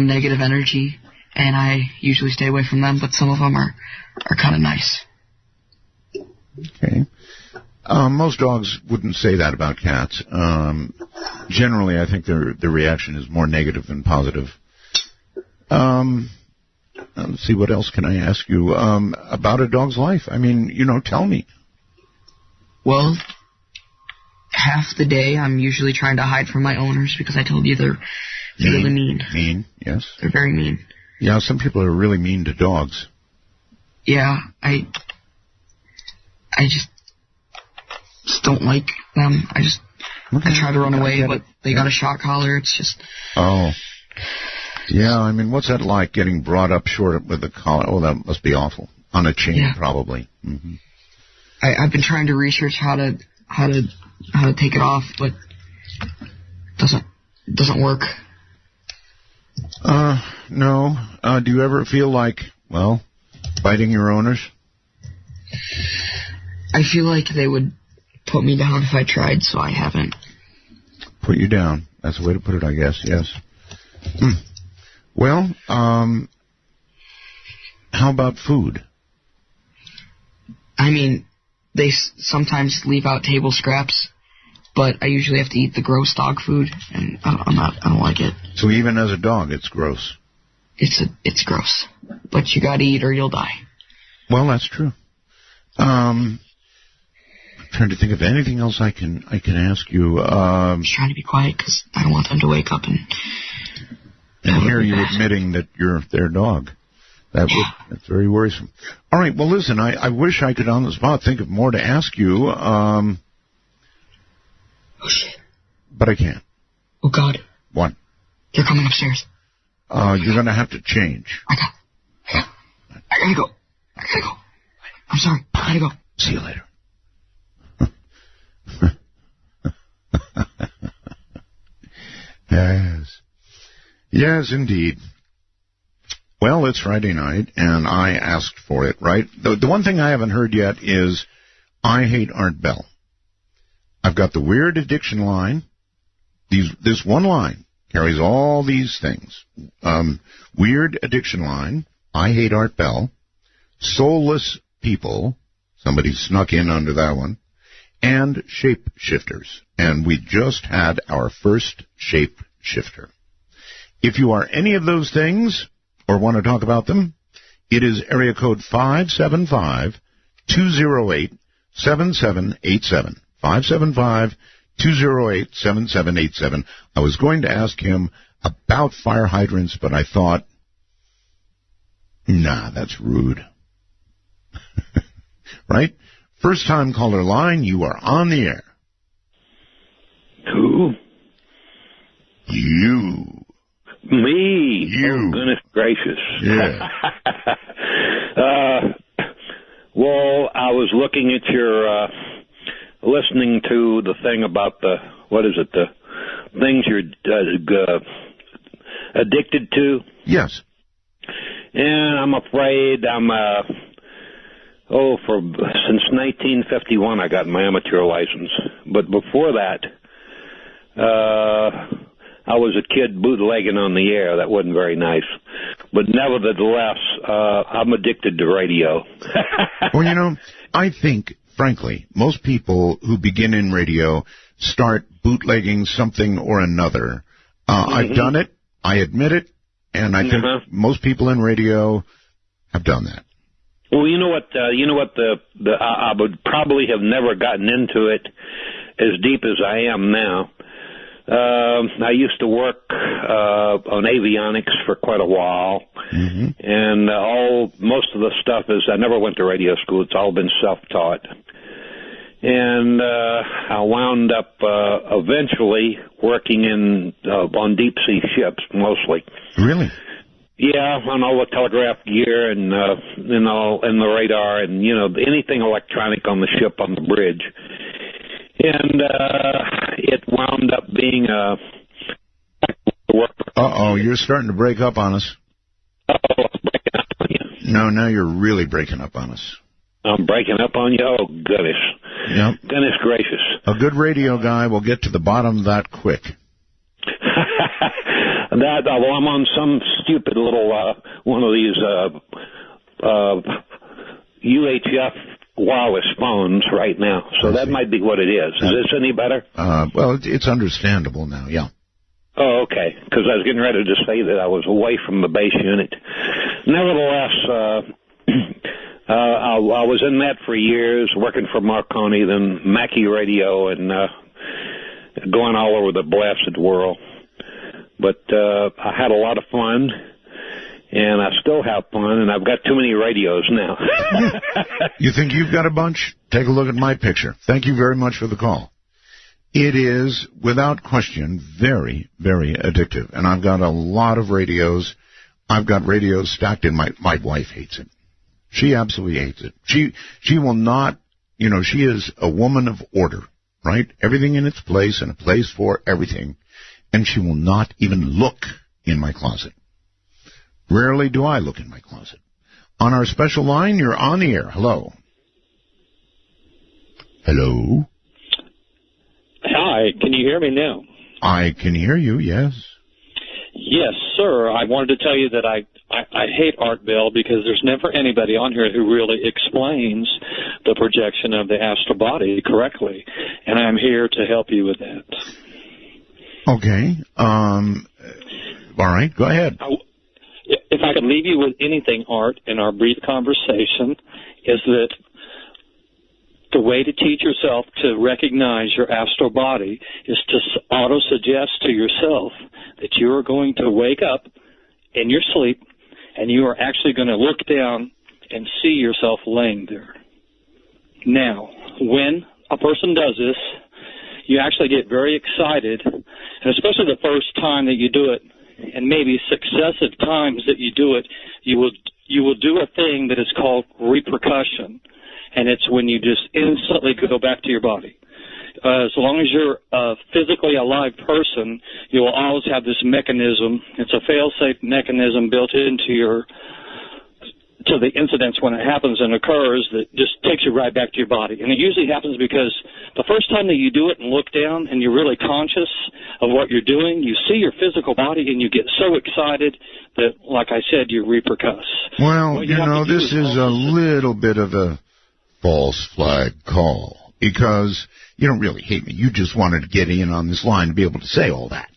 negative energy, and I usually stay away from them, but some of them are kind of nice. Okay. Most dogs wouldn't say that about cats. Generally, I think their reaction is more negative than positive. Let's see, what else can I ask you about a dog's life? I mean, tell me. Well, half the day I'm usually trying to hide from my owners because I told you they're really mean. Mean, yes. They're very mean. Yeah, some people are really mean to dogs. Yeah, I just don't like them. I try to run away, but they got a shock collar. It's just... Oh. Yeah, I mean, what's that like, getting brought up short with a collar? Oh, that must be awful. On a chain, probably. Mm-hmm. I've been trying to research how to take it off, but it doesn't work. No. Do you ever feel like, biting your owners? I feel like they would put me down if I tried, so I haven't. Put you down. That's the way to put it, I guess, yes. Well, how about food? I mean, they sometimes leave out table scraps, but I usually have to eat the gross dog food, and I don't like it. So even as a dog, it's gross? it's gross. But you gotta eat or you'll die. Well, that's true. I'm trying to think of anything else I can ask you. I'm just trying to be quiet because I don't want them to wake up and hear you admitting that you're their dog. That's very worrisome. All right, well, listen, I wish I could on the spot think of more to ask you. Oh, shit. But I can't. Oh, God. What? They're coming upstairs. You're going to have to change. I gotta go. I'm sorry. I gotta go. See you later. Yes. Yes, indeed. Well, it's Friday night, and I asked for it, right? The one thing I haven't heard yet is I hate Art Bell. I've got the weird addiction line. This one line carries all these things. Weird addiction line. I hate Art Bell. Soulless people. Somebody snuck in under that one. And shapeshifters. And we just had our first shapeshifter. If you are any of those things or want to talk about them, it is area code 575-208-7787. 575-208-7787. I was going to ask him about fire hydrants, but I thought, nah, that's rude. Right? First time caller line, you are on the air. Who? You. Me? You. Oh, goodness gracious. Yeah. Well, I was looking at your, listening to the thing about the things you're addicted to. Yes. And I'm afraid since 1951 I got my amateur license. But before that, I was a kid bootlegging on the air. That wasn't very nice. But nevertheless, I'm addicted to radio. Well, I think, frankly, most people who begin in radio start bootlegging something or another. I've done it. I admit it. And I think most people in radio have done that. Well, you know what? I would probably have never gotten into it as deep as I am now. I used to work on avionics for quite a while, and most of the stuff is I never went to radio school. It's all been self-taught, and I wound up eventually working on deep sea ships mostly. Really? Yeah, on all the telegraph gear and the radar and anything electronic on the ship on the bridge. And it wound up being a work. Uh-oh, you're starting to break up on us. Uh-oh, I'm breaking up on you. No, now you're really breaking up on us. I'm breaking up on you? Oh, goodness. Yep. Goodness gracious. A good radio guy will get to the bottom of that quick. Well, I'm on some stupid little one of these UHF wireless phones right now, so that might be what it is. Is this any better? Well, it's understandable now, yeah. Oh, okay, because I was getting ready to say that I was away from the base unit. Nevertheless, I was in that for years, working for Marconi, then Mackie Radio, and going all over the blasted world. But I had a lot of fun, and I still have fun, and I've got too many radios now. You think you've got a bunch? Take a look at my picture. Thank you very much for the call. It is, without question, very, very addictive. And I've got a lot of radios. I've got radios stacked in my wife hates it. She absolutely hates it. She will not, she is a woman of order, right? Everything in its place and a place for everything. And she will not even look in my closet. Rarely do I look in my closet. On our special line, you're on the air. Hello. Hello. Hi, can you hear me now? I can hear you, yes. Yes, sir. I wanted to tell you that I hate Art Bell because there's never anybody on here who really explains the projection of the astral body correctly, and I'm here to help you with that. Okay. All right, go ahead. if I could leave you with anything, Art, in our brief conversation, is that the way to teach yourself to recognize your astral body is to auto-suggest to yourself that you are going to wake up in your sleep and you are actually going to look down and see yourself laying there. Now, when a person does this, you actually get very excited, and especially the first time that you do it, and maybe successive times that you do it, you will do a thing that is called repercussion, and it's when you just instantly go back to your body. As long as you're a physically alive person, you will always have this mechanism. It's a fail-safe mechanism built into the incidents when it happens and occurs that just takes you right back to your body. And it usually happens because the first time that you do it and look down and you're really conscious of what you're doing, you see your physical body and you get so excited that, like I said, you repercuss. Well, this is a little bit of a false flag call because you don't really hate me. You just wanted to get in on this line to be able to say all that.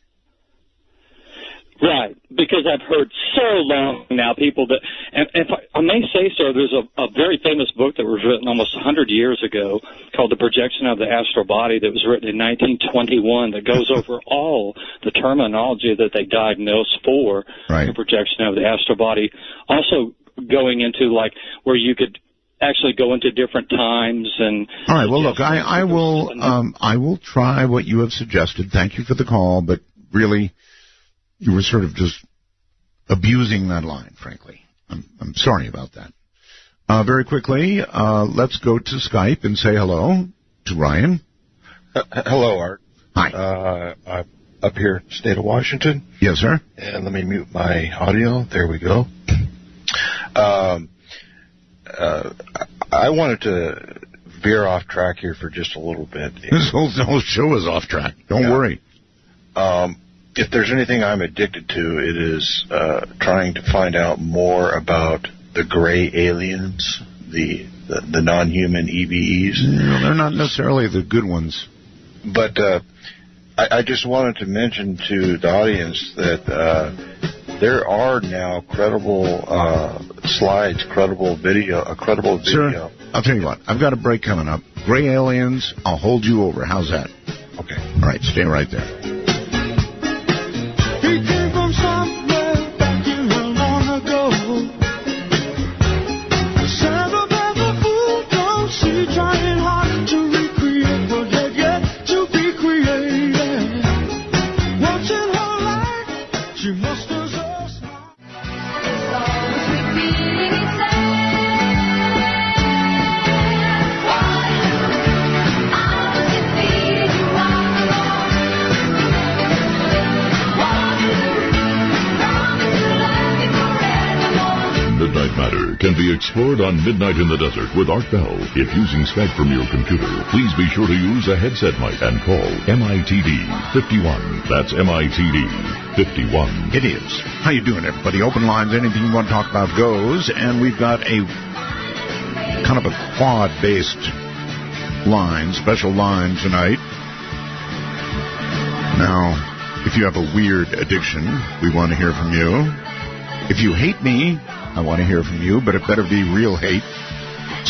Right, because I've heard so long now people that, and if I may say so, there's a very famous book that was written almost 100 years ago called The Projection of the Astral Body that was written in 1921 that goes over all the terminology that they diagnosed for the projection of the astral body. Also going into like where you could actually go into different times and... All right, well, look, I will try what you have suggested. Thank you for the call, but really... You were sort of just abusing that line, frankly. I'm sorry about that. Very quickly, let's go to Skype and say hello to Ryan. Hello, Art. Hi. I'm up here in the state of Washington. Yes, sir. And let me mute my audio. There we go. I wanted to veer off track here for just a little bit. This whole show is off track. Don't worry. If there's anything I'm addicted to, it is trying to find out more about the gray aliens, the non-human EVEs. No, they're not necessarily the good ones. But I just wanted to mention to the audience that there are now credible slides, credible video. Sir, I'll tell you what. I've got a break coming up. Gray aliens, I'll hold you over. How's that? Okay. All right, stay right there. He came from somewhere back in long ago. The sound of a fool don't see, trying hard to recreate what had yet to be created. Once in her life, she musters a smile. It's always repeating itself. Midnight Matter can be explored on Midnight in the Desert with Art Bell. If using Skype from your computer, please be sure to use a headset mic and call MITD 51. That's MITD 51. It is. How you doing, everybody? Open lines, anything you want to talk about goes. And we've got a kind of a quad-based line, special line tonight. Now, if you have a weird addiction, we want to hear from you. If you hate me, I want to hear from you, but it better be real hate.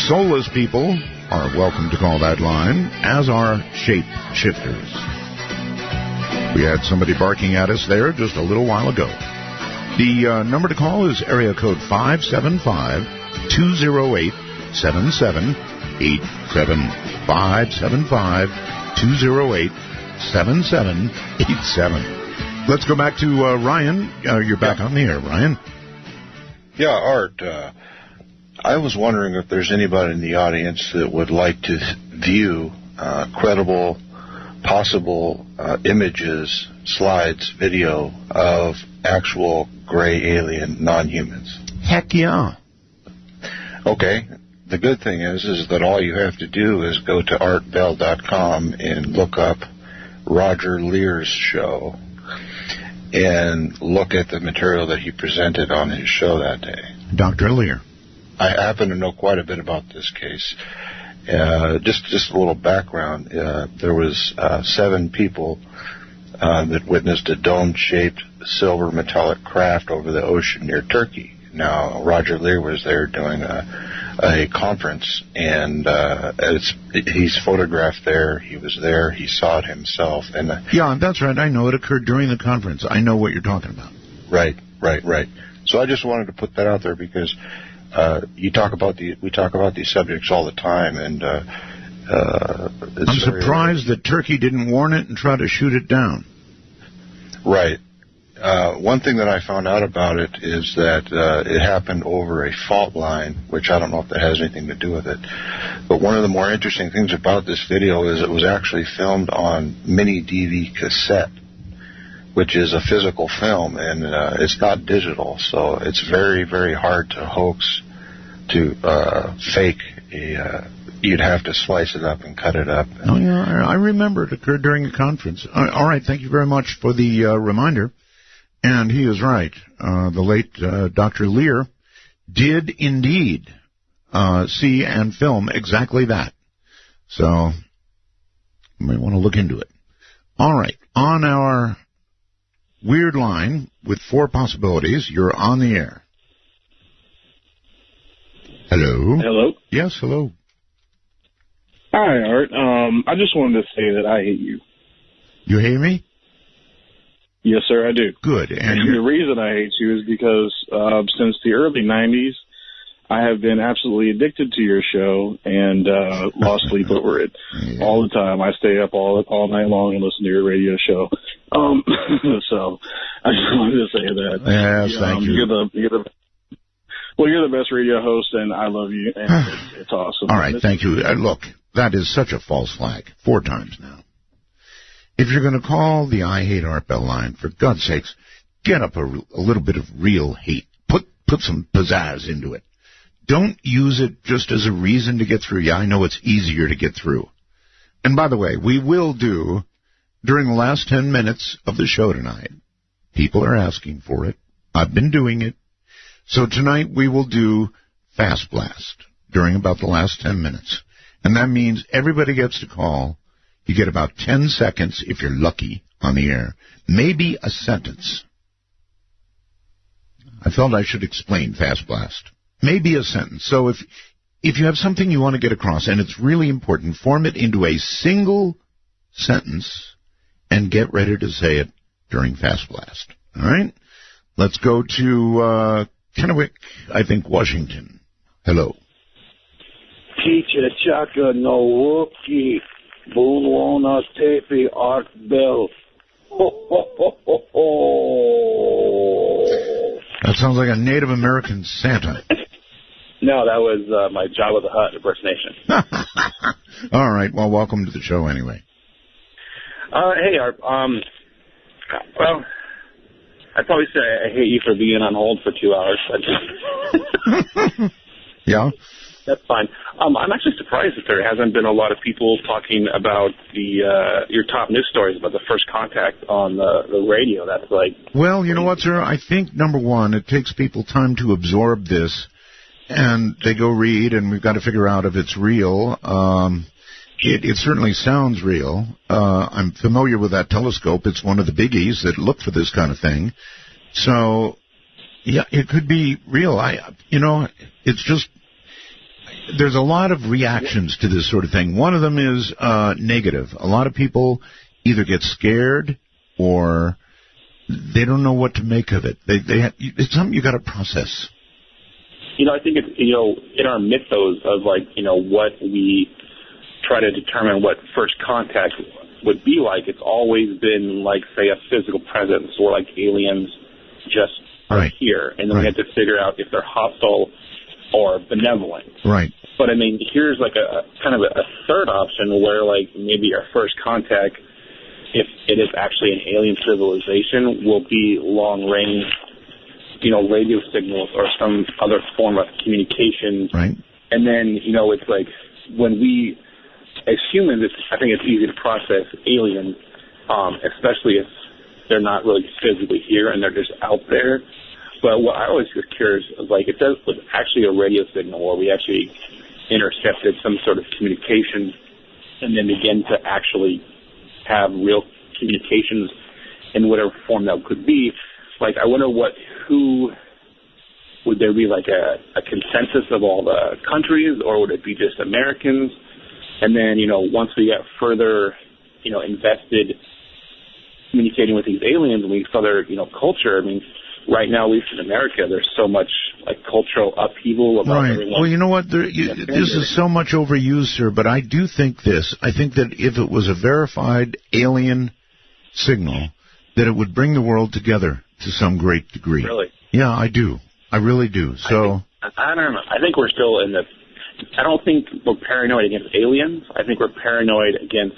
Soulless people are welcome to call that line, as are shape shifters. We had somebody barking at us there just a little while ago. The number to call is area code 575-208-7787. 575-208-7787. Let's go back to Ryan. You're back on the air, Ryan. Yeah, Art, I was wondering if there's anybody in the audience that would like to view credible, possible images, slides, video of actual gray alien non-humans. Heck yeah. Okay. The good thing is that all you have to do is go to artbell.com and look up Roger Lear's show and look at the material that he presented on his show that day. Dr. Lear. I happen to know quite a bit about this case. Just a little background. There was 7 people that witnessed a dome-shaped silver metallic craft over the ocean near Turkey. Now, Roger Lear was there doing a conference, and he's photographed there. He was there. He saw it himself. And yeah, that's right. I know it occurred during the conference. I know what you're talking about. Right. So I just wanted to put that out there because we talk about these subjects all the time, and I'm surprised that Turkey didn't warn it and try to shoot it down. Right. One thing that I found out about it is that it happened over a fault line, which I don't know if that has anything to do with it. But one of the more interesting things about this video is it was actually filmed on mini DV cassette, which is a physical film, and it's not digital, so it's very, very hard to hoax, to fake a... You'd have to slice it up and cut it up. Oh, yeah, I remember it occurred during a conference. All right, thank you very much for the reminder. And he is right. The late Dr. Lear did indeed see and film exactly that. So you might want to look into it. All right, on our weird line with 4 possibilities, you're on the air. Hello? Hello? Yes, hello. Hi, Art. I just wanted to say that I hate you. You hate me? Yes, sir, I do. Good. And the reason I hate you is because since the early 90s, I have been absolutely addicted to your show and lost sleep over it all the time. I stay up all night long and listen to your radio show. So I just wanted to say that. Yes, thank you. You're the best radio host, and I love you, and it's awesome. All right, thank you. Look, that is such a false flag. 4 times now. If you're going to call the I Hate Art Bell line, for God's sakes, get up a little bit of real hate. Put some pizzazz into it. Don't use it just as a reason to get through. Yeah, I know it's easier to get through. And by the way, we will do, during the last 10 minutes of the show tonight, people are asking for it. I've been doing it. So tonight we will do Fast Blast during about the last 10 minutes. And that means everybody gets to call. You get about 10 seconds, if you're lucky, on the air. Maybe a sentence. I felt I should explain Fast Blast. Maybe a sentence. So if you have something you want to get across, and it's really important, form it into a single sentence and get ready to say it during Fast Blast. All right? Let's go to Kennewick, I think, Washington. Hello. Teacher Chaka no Wookie. Boonwona Tepe Art Bell. Ho, ho, ho, ho, ho. That sounds like a Native American Santa. No, that was my Jabba the Hutt impersonation. All right. Well, welcome to the show anyway. Hey, Art. Well, I'd probably say I hate you for being on hold for 2 hours. Yeah? That's fine. I'm actually surprised that there hasn't been a lot of people talking about your top news stories about the first contact on the radio. That's like... Well, you know what, sir? I think, number one, it takes people time to absorb this, and they go read, and we've got to figure out if it's real. It certainly sounds real. I'm familiar with that telescope. It's one of the biggies that look for this kind of thing. So, yeah, it could be real. It's just... There's a lot of reactions to this sort of thing. One of them is negative. A lot of people either get scared or they don't know what to make of it. It's something you got to process. I think it's, in our mythos of what we try to determine what first contact would be like, it's always been like, say, a physical presence or like aliens just right here. And then we have to figure out if they're hostile or benevolent. Right. But, I mean, here's like a kind of a third option where, like, maybe our first contact, if it is actually an alien civilization, will be long-range, radio signals or some other form of communication. Right. And then, it's like when we, as humans, I think it's easy to process aliens, especially if they're not really physically here and they're just out there. But what I always get curious is, like, if that was actually a radio signal where we actually intercepted some sort of communication and then begin to actually have real communications in whatever form that could be. Like, I wonder would there be like a consensus of all the countries, or would it be just Americans? And then, once we get further, invested communicating with these aliens and we further, culture, I mean, right now, at least in America, there's so much like cultural upheaval about everyone. Well, you know what? This is so much overused, sir, but I do think this. I think that if it was a verified alien signal, that it would bring the world together to some great degree. Really? Yeah, I do. I really do. So I don't know. I think we're still in the. I don't think we're paranoid against aliens. I think we're paranoid against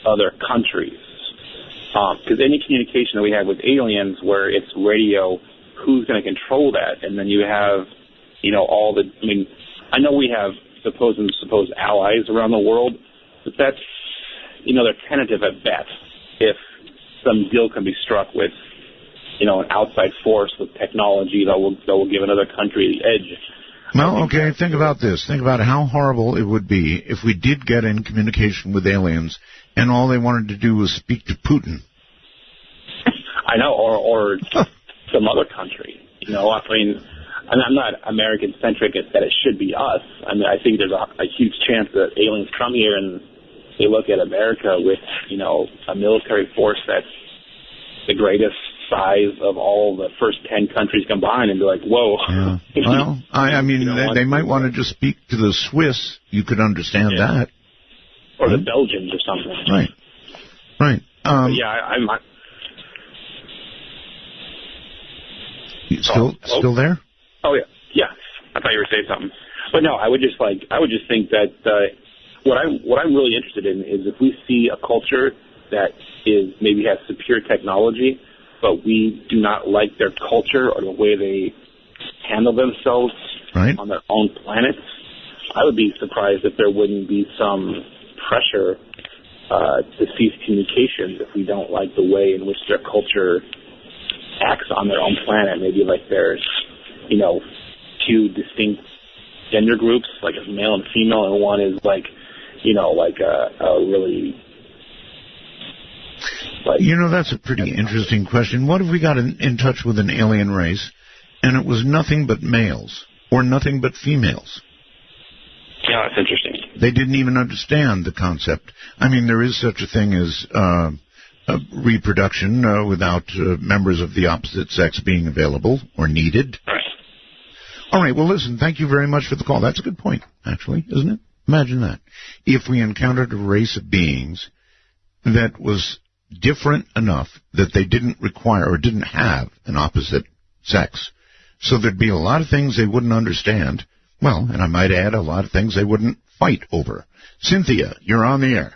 other countries. Because any communication that we have with aliens, where it's radio, who's going to control that? And then you have, all the. I mean, I know we have supposed allies around the world, but that's, they're tentative at best. If some deal can be struck with, an outside force with technology that will give another country the edge. Well, okay, think about this. Think about how horrible it would be if we did get in communication with aliens and all they wanted to do was speak to Putin. I know, or some other country. I mean, I'm not American-centric that it should be us. I mean, I think there's a huge chance that aliens come here and they look at America with, a military force that's the greatest size of all the first 10 countries combined and be like, whoa. Yeah. Well, I mean, they might want to just speak to the Swiss. You could understand that. Or the Belgians or something. Right. I'm still there? Oh, yeah. I thought you were saying something. But no, I would just think that what I'm really interested in is if we see a culture that maybe has superior technology, but we do not like their culture or the way they handle themselves on their own planets, I would be surprised if there wouldn't be some pressure to cease communications if we don't like the way in which their culture acts on their own planet. Maybe like there's, two distinct gender groups, like a male and female, and one is like, like a really... that's a pretty interesting question. What if we got in touch with an alien race and it was nothing but males or nothing but females? Yeah, that's interesting. They didn't even understand the concept. I mean, there is such a thing as reproduction without members of the opposite sex being available or needed. Right. All right, well, listen, thank you very much for the call. That's a good point, actually, isn't it? Imagine that. If we encountered a race of beings that was different enough that they didn't require or didn't have an opposite sex, so there'd be a lot of things they wouldn't understand. Well, and I might add a lot of things they wouldn't fight over. Cynthia, you're on the air.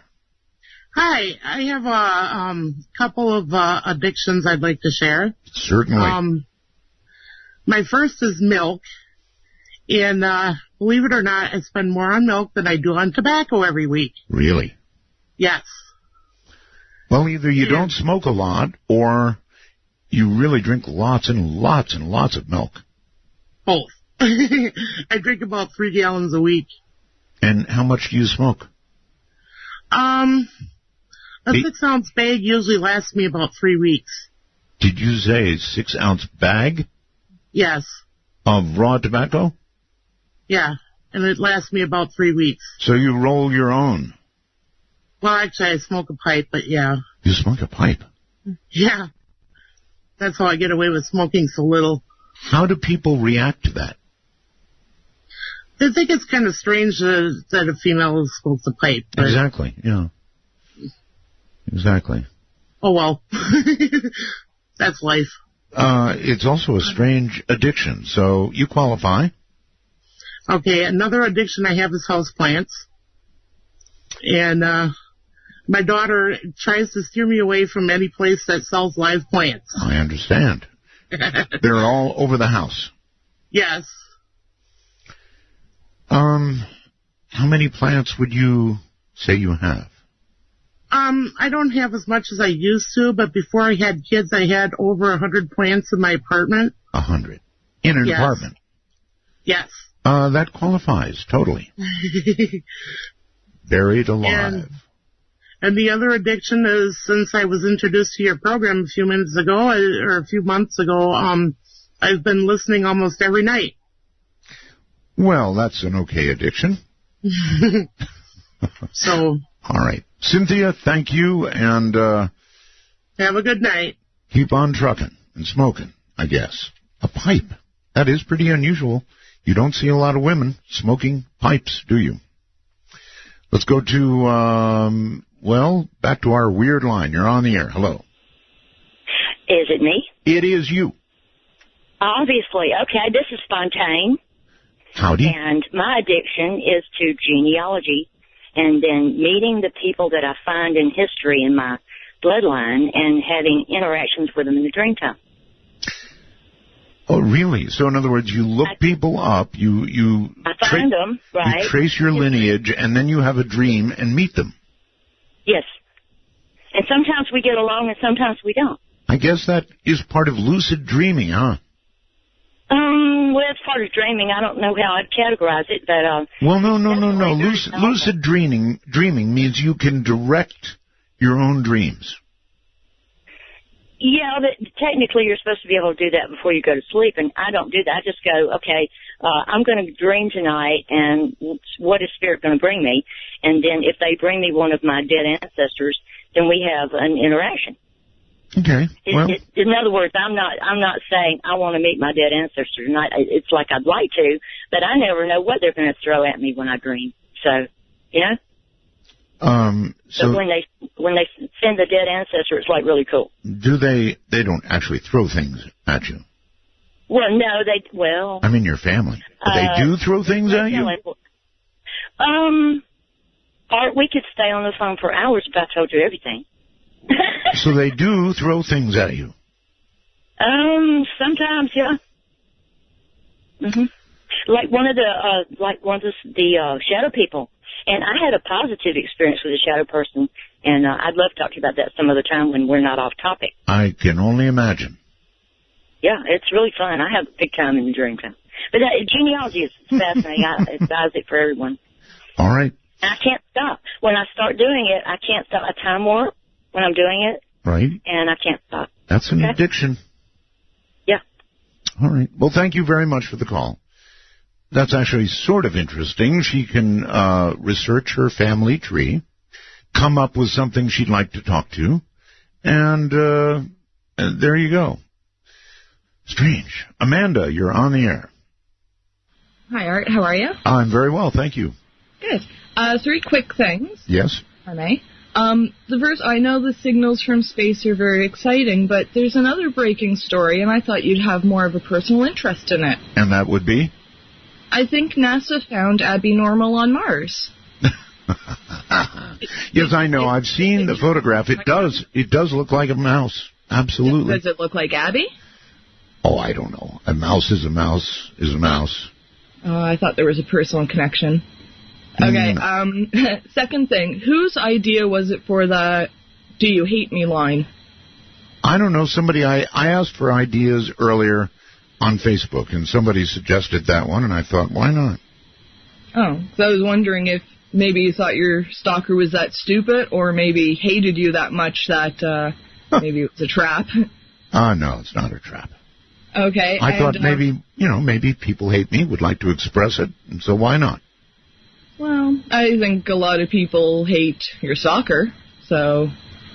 Hi, I have a couple of addictions I'd like to share. Certainly. My first is milk, and believe it or not, I spend more on milk than I do on tobacco every week. Really? Yes. Well, either you don't smoke a lot, or you really drink lots and lots and lots of milk. Both. I drink about 3 gallons a week. And how much do you smoke? A 6-ounce bag usually lasts me about 3 weeks. Did you say a 6-ounce bag? Yes. Of raw tobacco? Yeah, and it lasts me about 3 weeks. So you roll your own? Well, actually, I smoke a pipe, but yeah. You smoke a pipe? Yeah. That's how I get away with smoking so little. How do people react to that? They think it's kind of strange that a female is supposed to pipe. But... Exactly, yeah. Exactly. Oh, well. That's life. It's also a strange addiction, so you qualify. Okay, another addiction I have is houseplants. And my daughter tries to steer me away from any place that sells live plants. I understand. They're all over the house. Yes. How many plants would you say you have? I don't have as much as I used to, but before I had kids, I had over 100 plants in my apartment. 100? In an apartment? Yes. That qualifies, totally. Buried alive. And the other addiction is, since I was introduced to your program a few minutes ago, or a few months ago, I've been listening almost every night. Well, that's an okay addiction. So. All right. Cynthia, thank you, and have a good night. Keep on trucking and smoking, I guess. A pipe. That is pretty unusual. You don't see a lot of women smoking pipes, do you? Let's go to, back to our weird line. You're on the air. Hello. Is it me? It is you. Obviously. Okay, this is Fontaine. Howdy. And my addiction is to genealogy and then meeting the people that I find in history in my bloodline and having interactions with them in the dream time. Oh, really? So, in other words, you look people up, you find them, right? You trace your lineage, and then you have a dream and meet them. Yes. And sometimes we get along, and sometimes we don't. I guess that is part of lucid dreaming, huh? Well, it's part of dreaming. I don't know how I'd categorize it, but well, no. Lucid dreaming means you can direct your own dreams. Yeah, but technically you're supposed to be able to do that before you go to sleep, and I don't do that. I just go, okay, I'm going to dream tonight, and what is Spirit going to bring me? And then if they bring me one of my dead ancestors, then we have an interaction. Okay. Well, in other words, I'm not saying I want to meet my dead ancestor tonight. It's like I'd like to, but I never know what they're going to throw at me when I dream. So, you know. So when they send the dead ancestor, it's like really cool. Do they don't actually throw things at you? Well, no, I mean your family. But they do throw things at you? Art, we could stay on the phone for hours if I told you everything. So they do throw things at you? Sometimes, yeah. Like one of the shadow people. And I had a positive experience with a shadow person, and I'd love to talk to you about that some other time when we're not off topic. I can only imagine. Yeah, it's really fun. I have a big time in the dream time. But genealogy is fascinating. I advise it for everyone. All right. And I can't stop. When I start doing it, I can't stop. I time warp when I'm doing it. Right. And I can't stop. That's an addiction. Yeah. All right. Well, thank you very much for the call. That's actually sort of interesting. She can research her family tree, come up with something she'd like to talk to, and there you go. Strange. Amanda, you're on the air. Hi, Art. How are you? I'm very well, thank you. Good. 3 quick things. Yes? If I may. The first, I know the signals from space are very exciting, but there's another breaking story, and I thought you'd have more of a personal interest in it. And that would be? I think NASA found Abby Normal on Mars. Yes, I know. I've seen the photograph. It does look like a mouse. Absolutely. Does it look like Abby? Oh, I don't know. A mouse is a mouse is a mouse. Oh, I thought there was a personal connection. Okay, second thing. Whose idea was it for the "Do you hate me" line? I don't know. Somebody, I asked for ideas earlier on Facebook, and somebody suggested that one, and I thought, why not? Oh, so I was wondering if maybe you thought your stalker was that stupid, or maybe hated you that much that maybe it was a trap. No, it's not a trap. Okay. I thought maybe people hate me, would like to express it, and so why not? Well, I think a lot of people hate your stalker, so,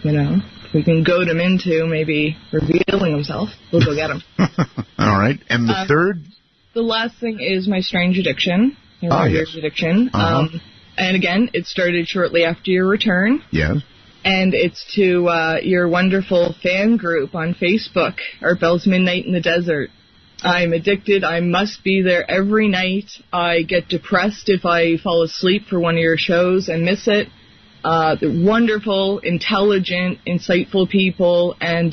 if we can goad him into maybe revealing himself, we'll go get him. All right. And the third? The last thing is my strange addiction. My weird addiction. And again, it started shortly after your return. Yes. And it's to your wonderful fan group on Facebook, Art Bell's Midnight in the Desert. I'm addicted. I must be there every night. I get depressed if I fall asleep for one of your shows and miss it. The wonderful, intelligent, insightful people. And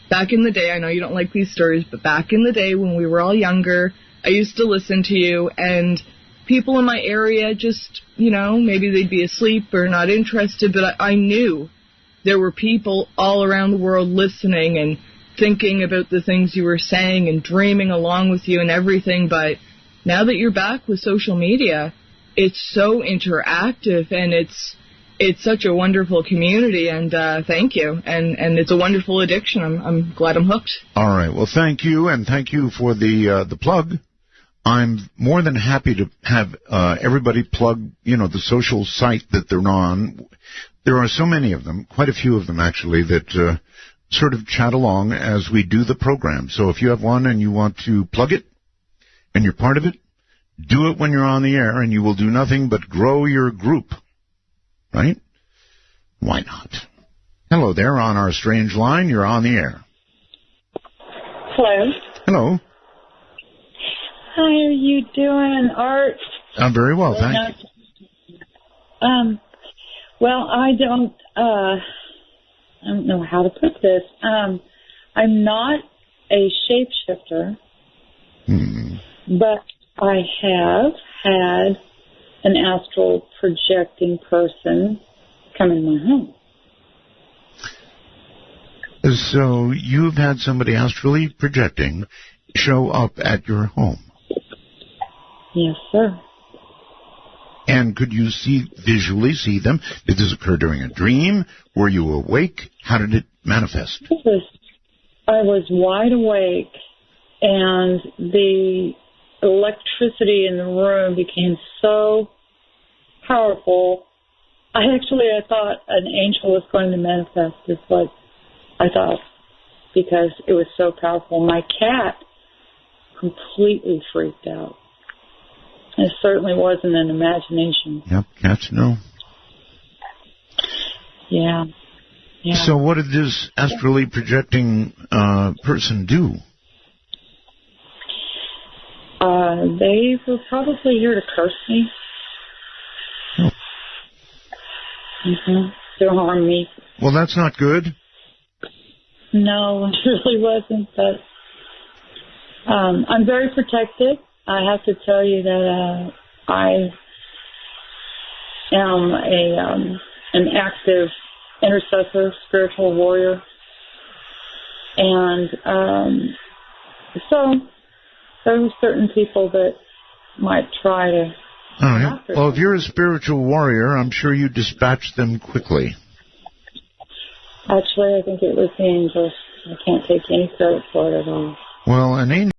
back in the day, I know you don't like these stories, but back in the day when we were all younger, I used to listen to you, and people in my area just, maybe they'd be asleep or not interested, but I knew there were people all around the world listening and thinking about the things you were saying and dreaming along with you and everything. But now that you're back with social media, it's so interactive, and it's such a wonderful community, and thank you. And it's a wonderful addiction. I'm glad I'm hooked. All right. Well, thank you, and thank you for the plug. I'm more than happy to have everybody plug, the social site that they're on. There are so many of them, quite a few of them actually, that sort of chat along as we do the program. So if you have one and you want to plug it and you're part of it, do it when you're on the air, and you will do nothing but grow your group. Right? Why not? Hello there on our strange line. You're on the air. Hello. Hello. How are you doing, Art? I'm very well, thank you. Well, I don't know how to put this. I'm not a shapeshifter, but I have had an astral projecting person come in my home. So you've had somebody astrally projecting show up at your home? Yes, sir. And could you visually see them? Did this occur during a dream? Were you awake? How did it manifest? I was wide awake, and the electricity in the room became so powerful. I thought an angel was going to manifest, is what I thought, because it was so powerful. My cat completely freaked out. It certainly wasn't an imagination. Yep, cats know. Yeah. So what did this astrally projecting person do? They were probably here to curse me. Oh. To harm me. Well, that's not good. No, it really wasn't, but I'm very protected. I have to tell you that I am an active intercessor, spiritual warrior, and so there are certain people that might try to. Oh, yeah. Well, if you're a spiritual warrior, I'm sure you dispatch them quickly. Actually, I think it was the angels. I can't take any credit for it at all. Well, an angel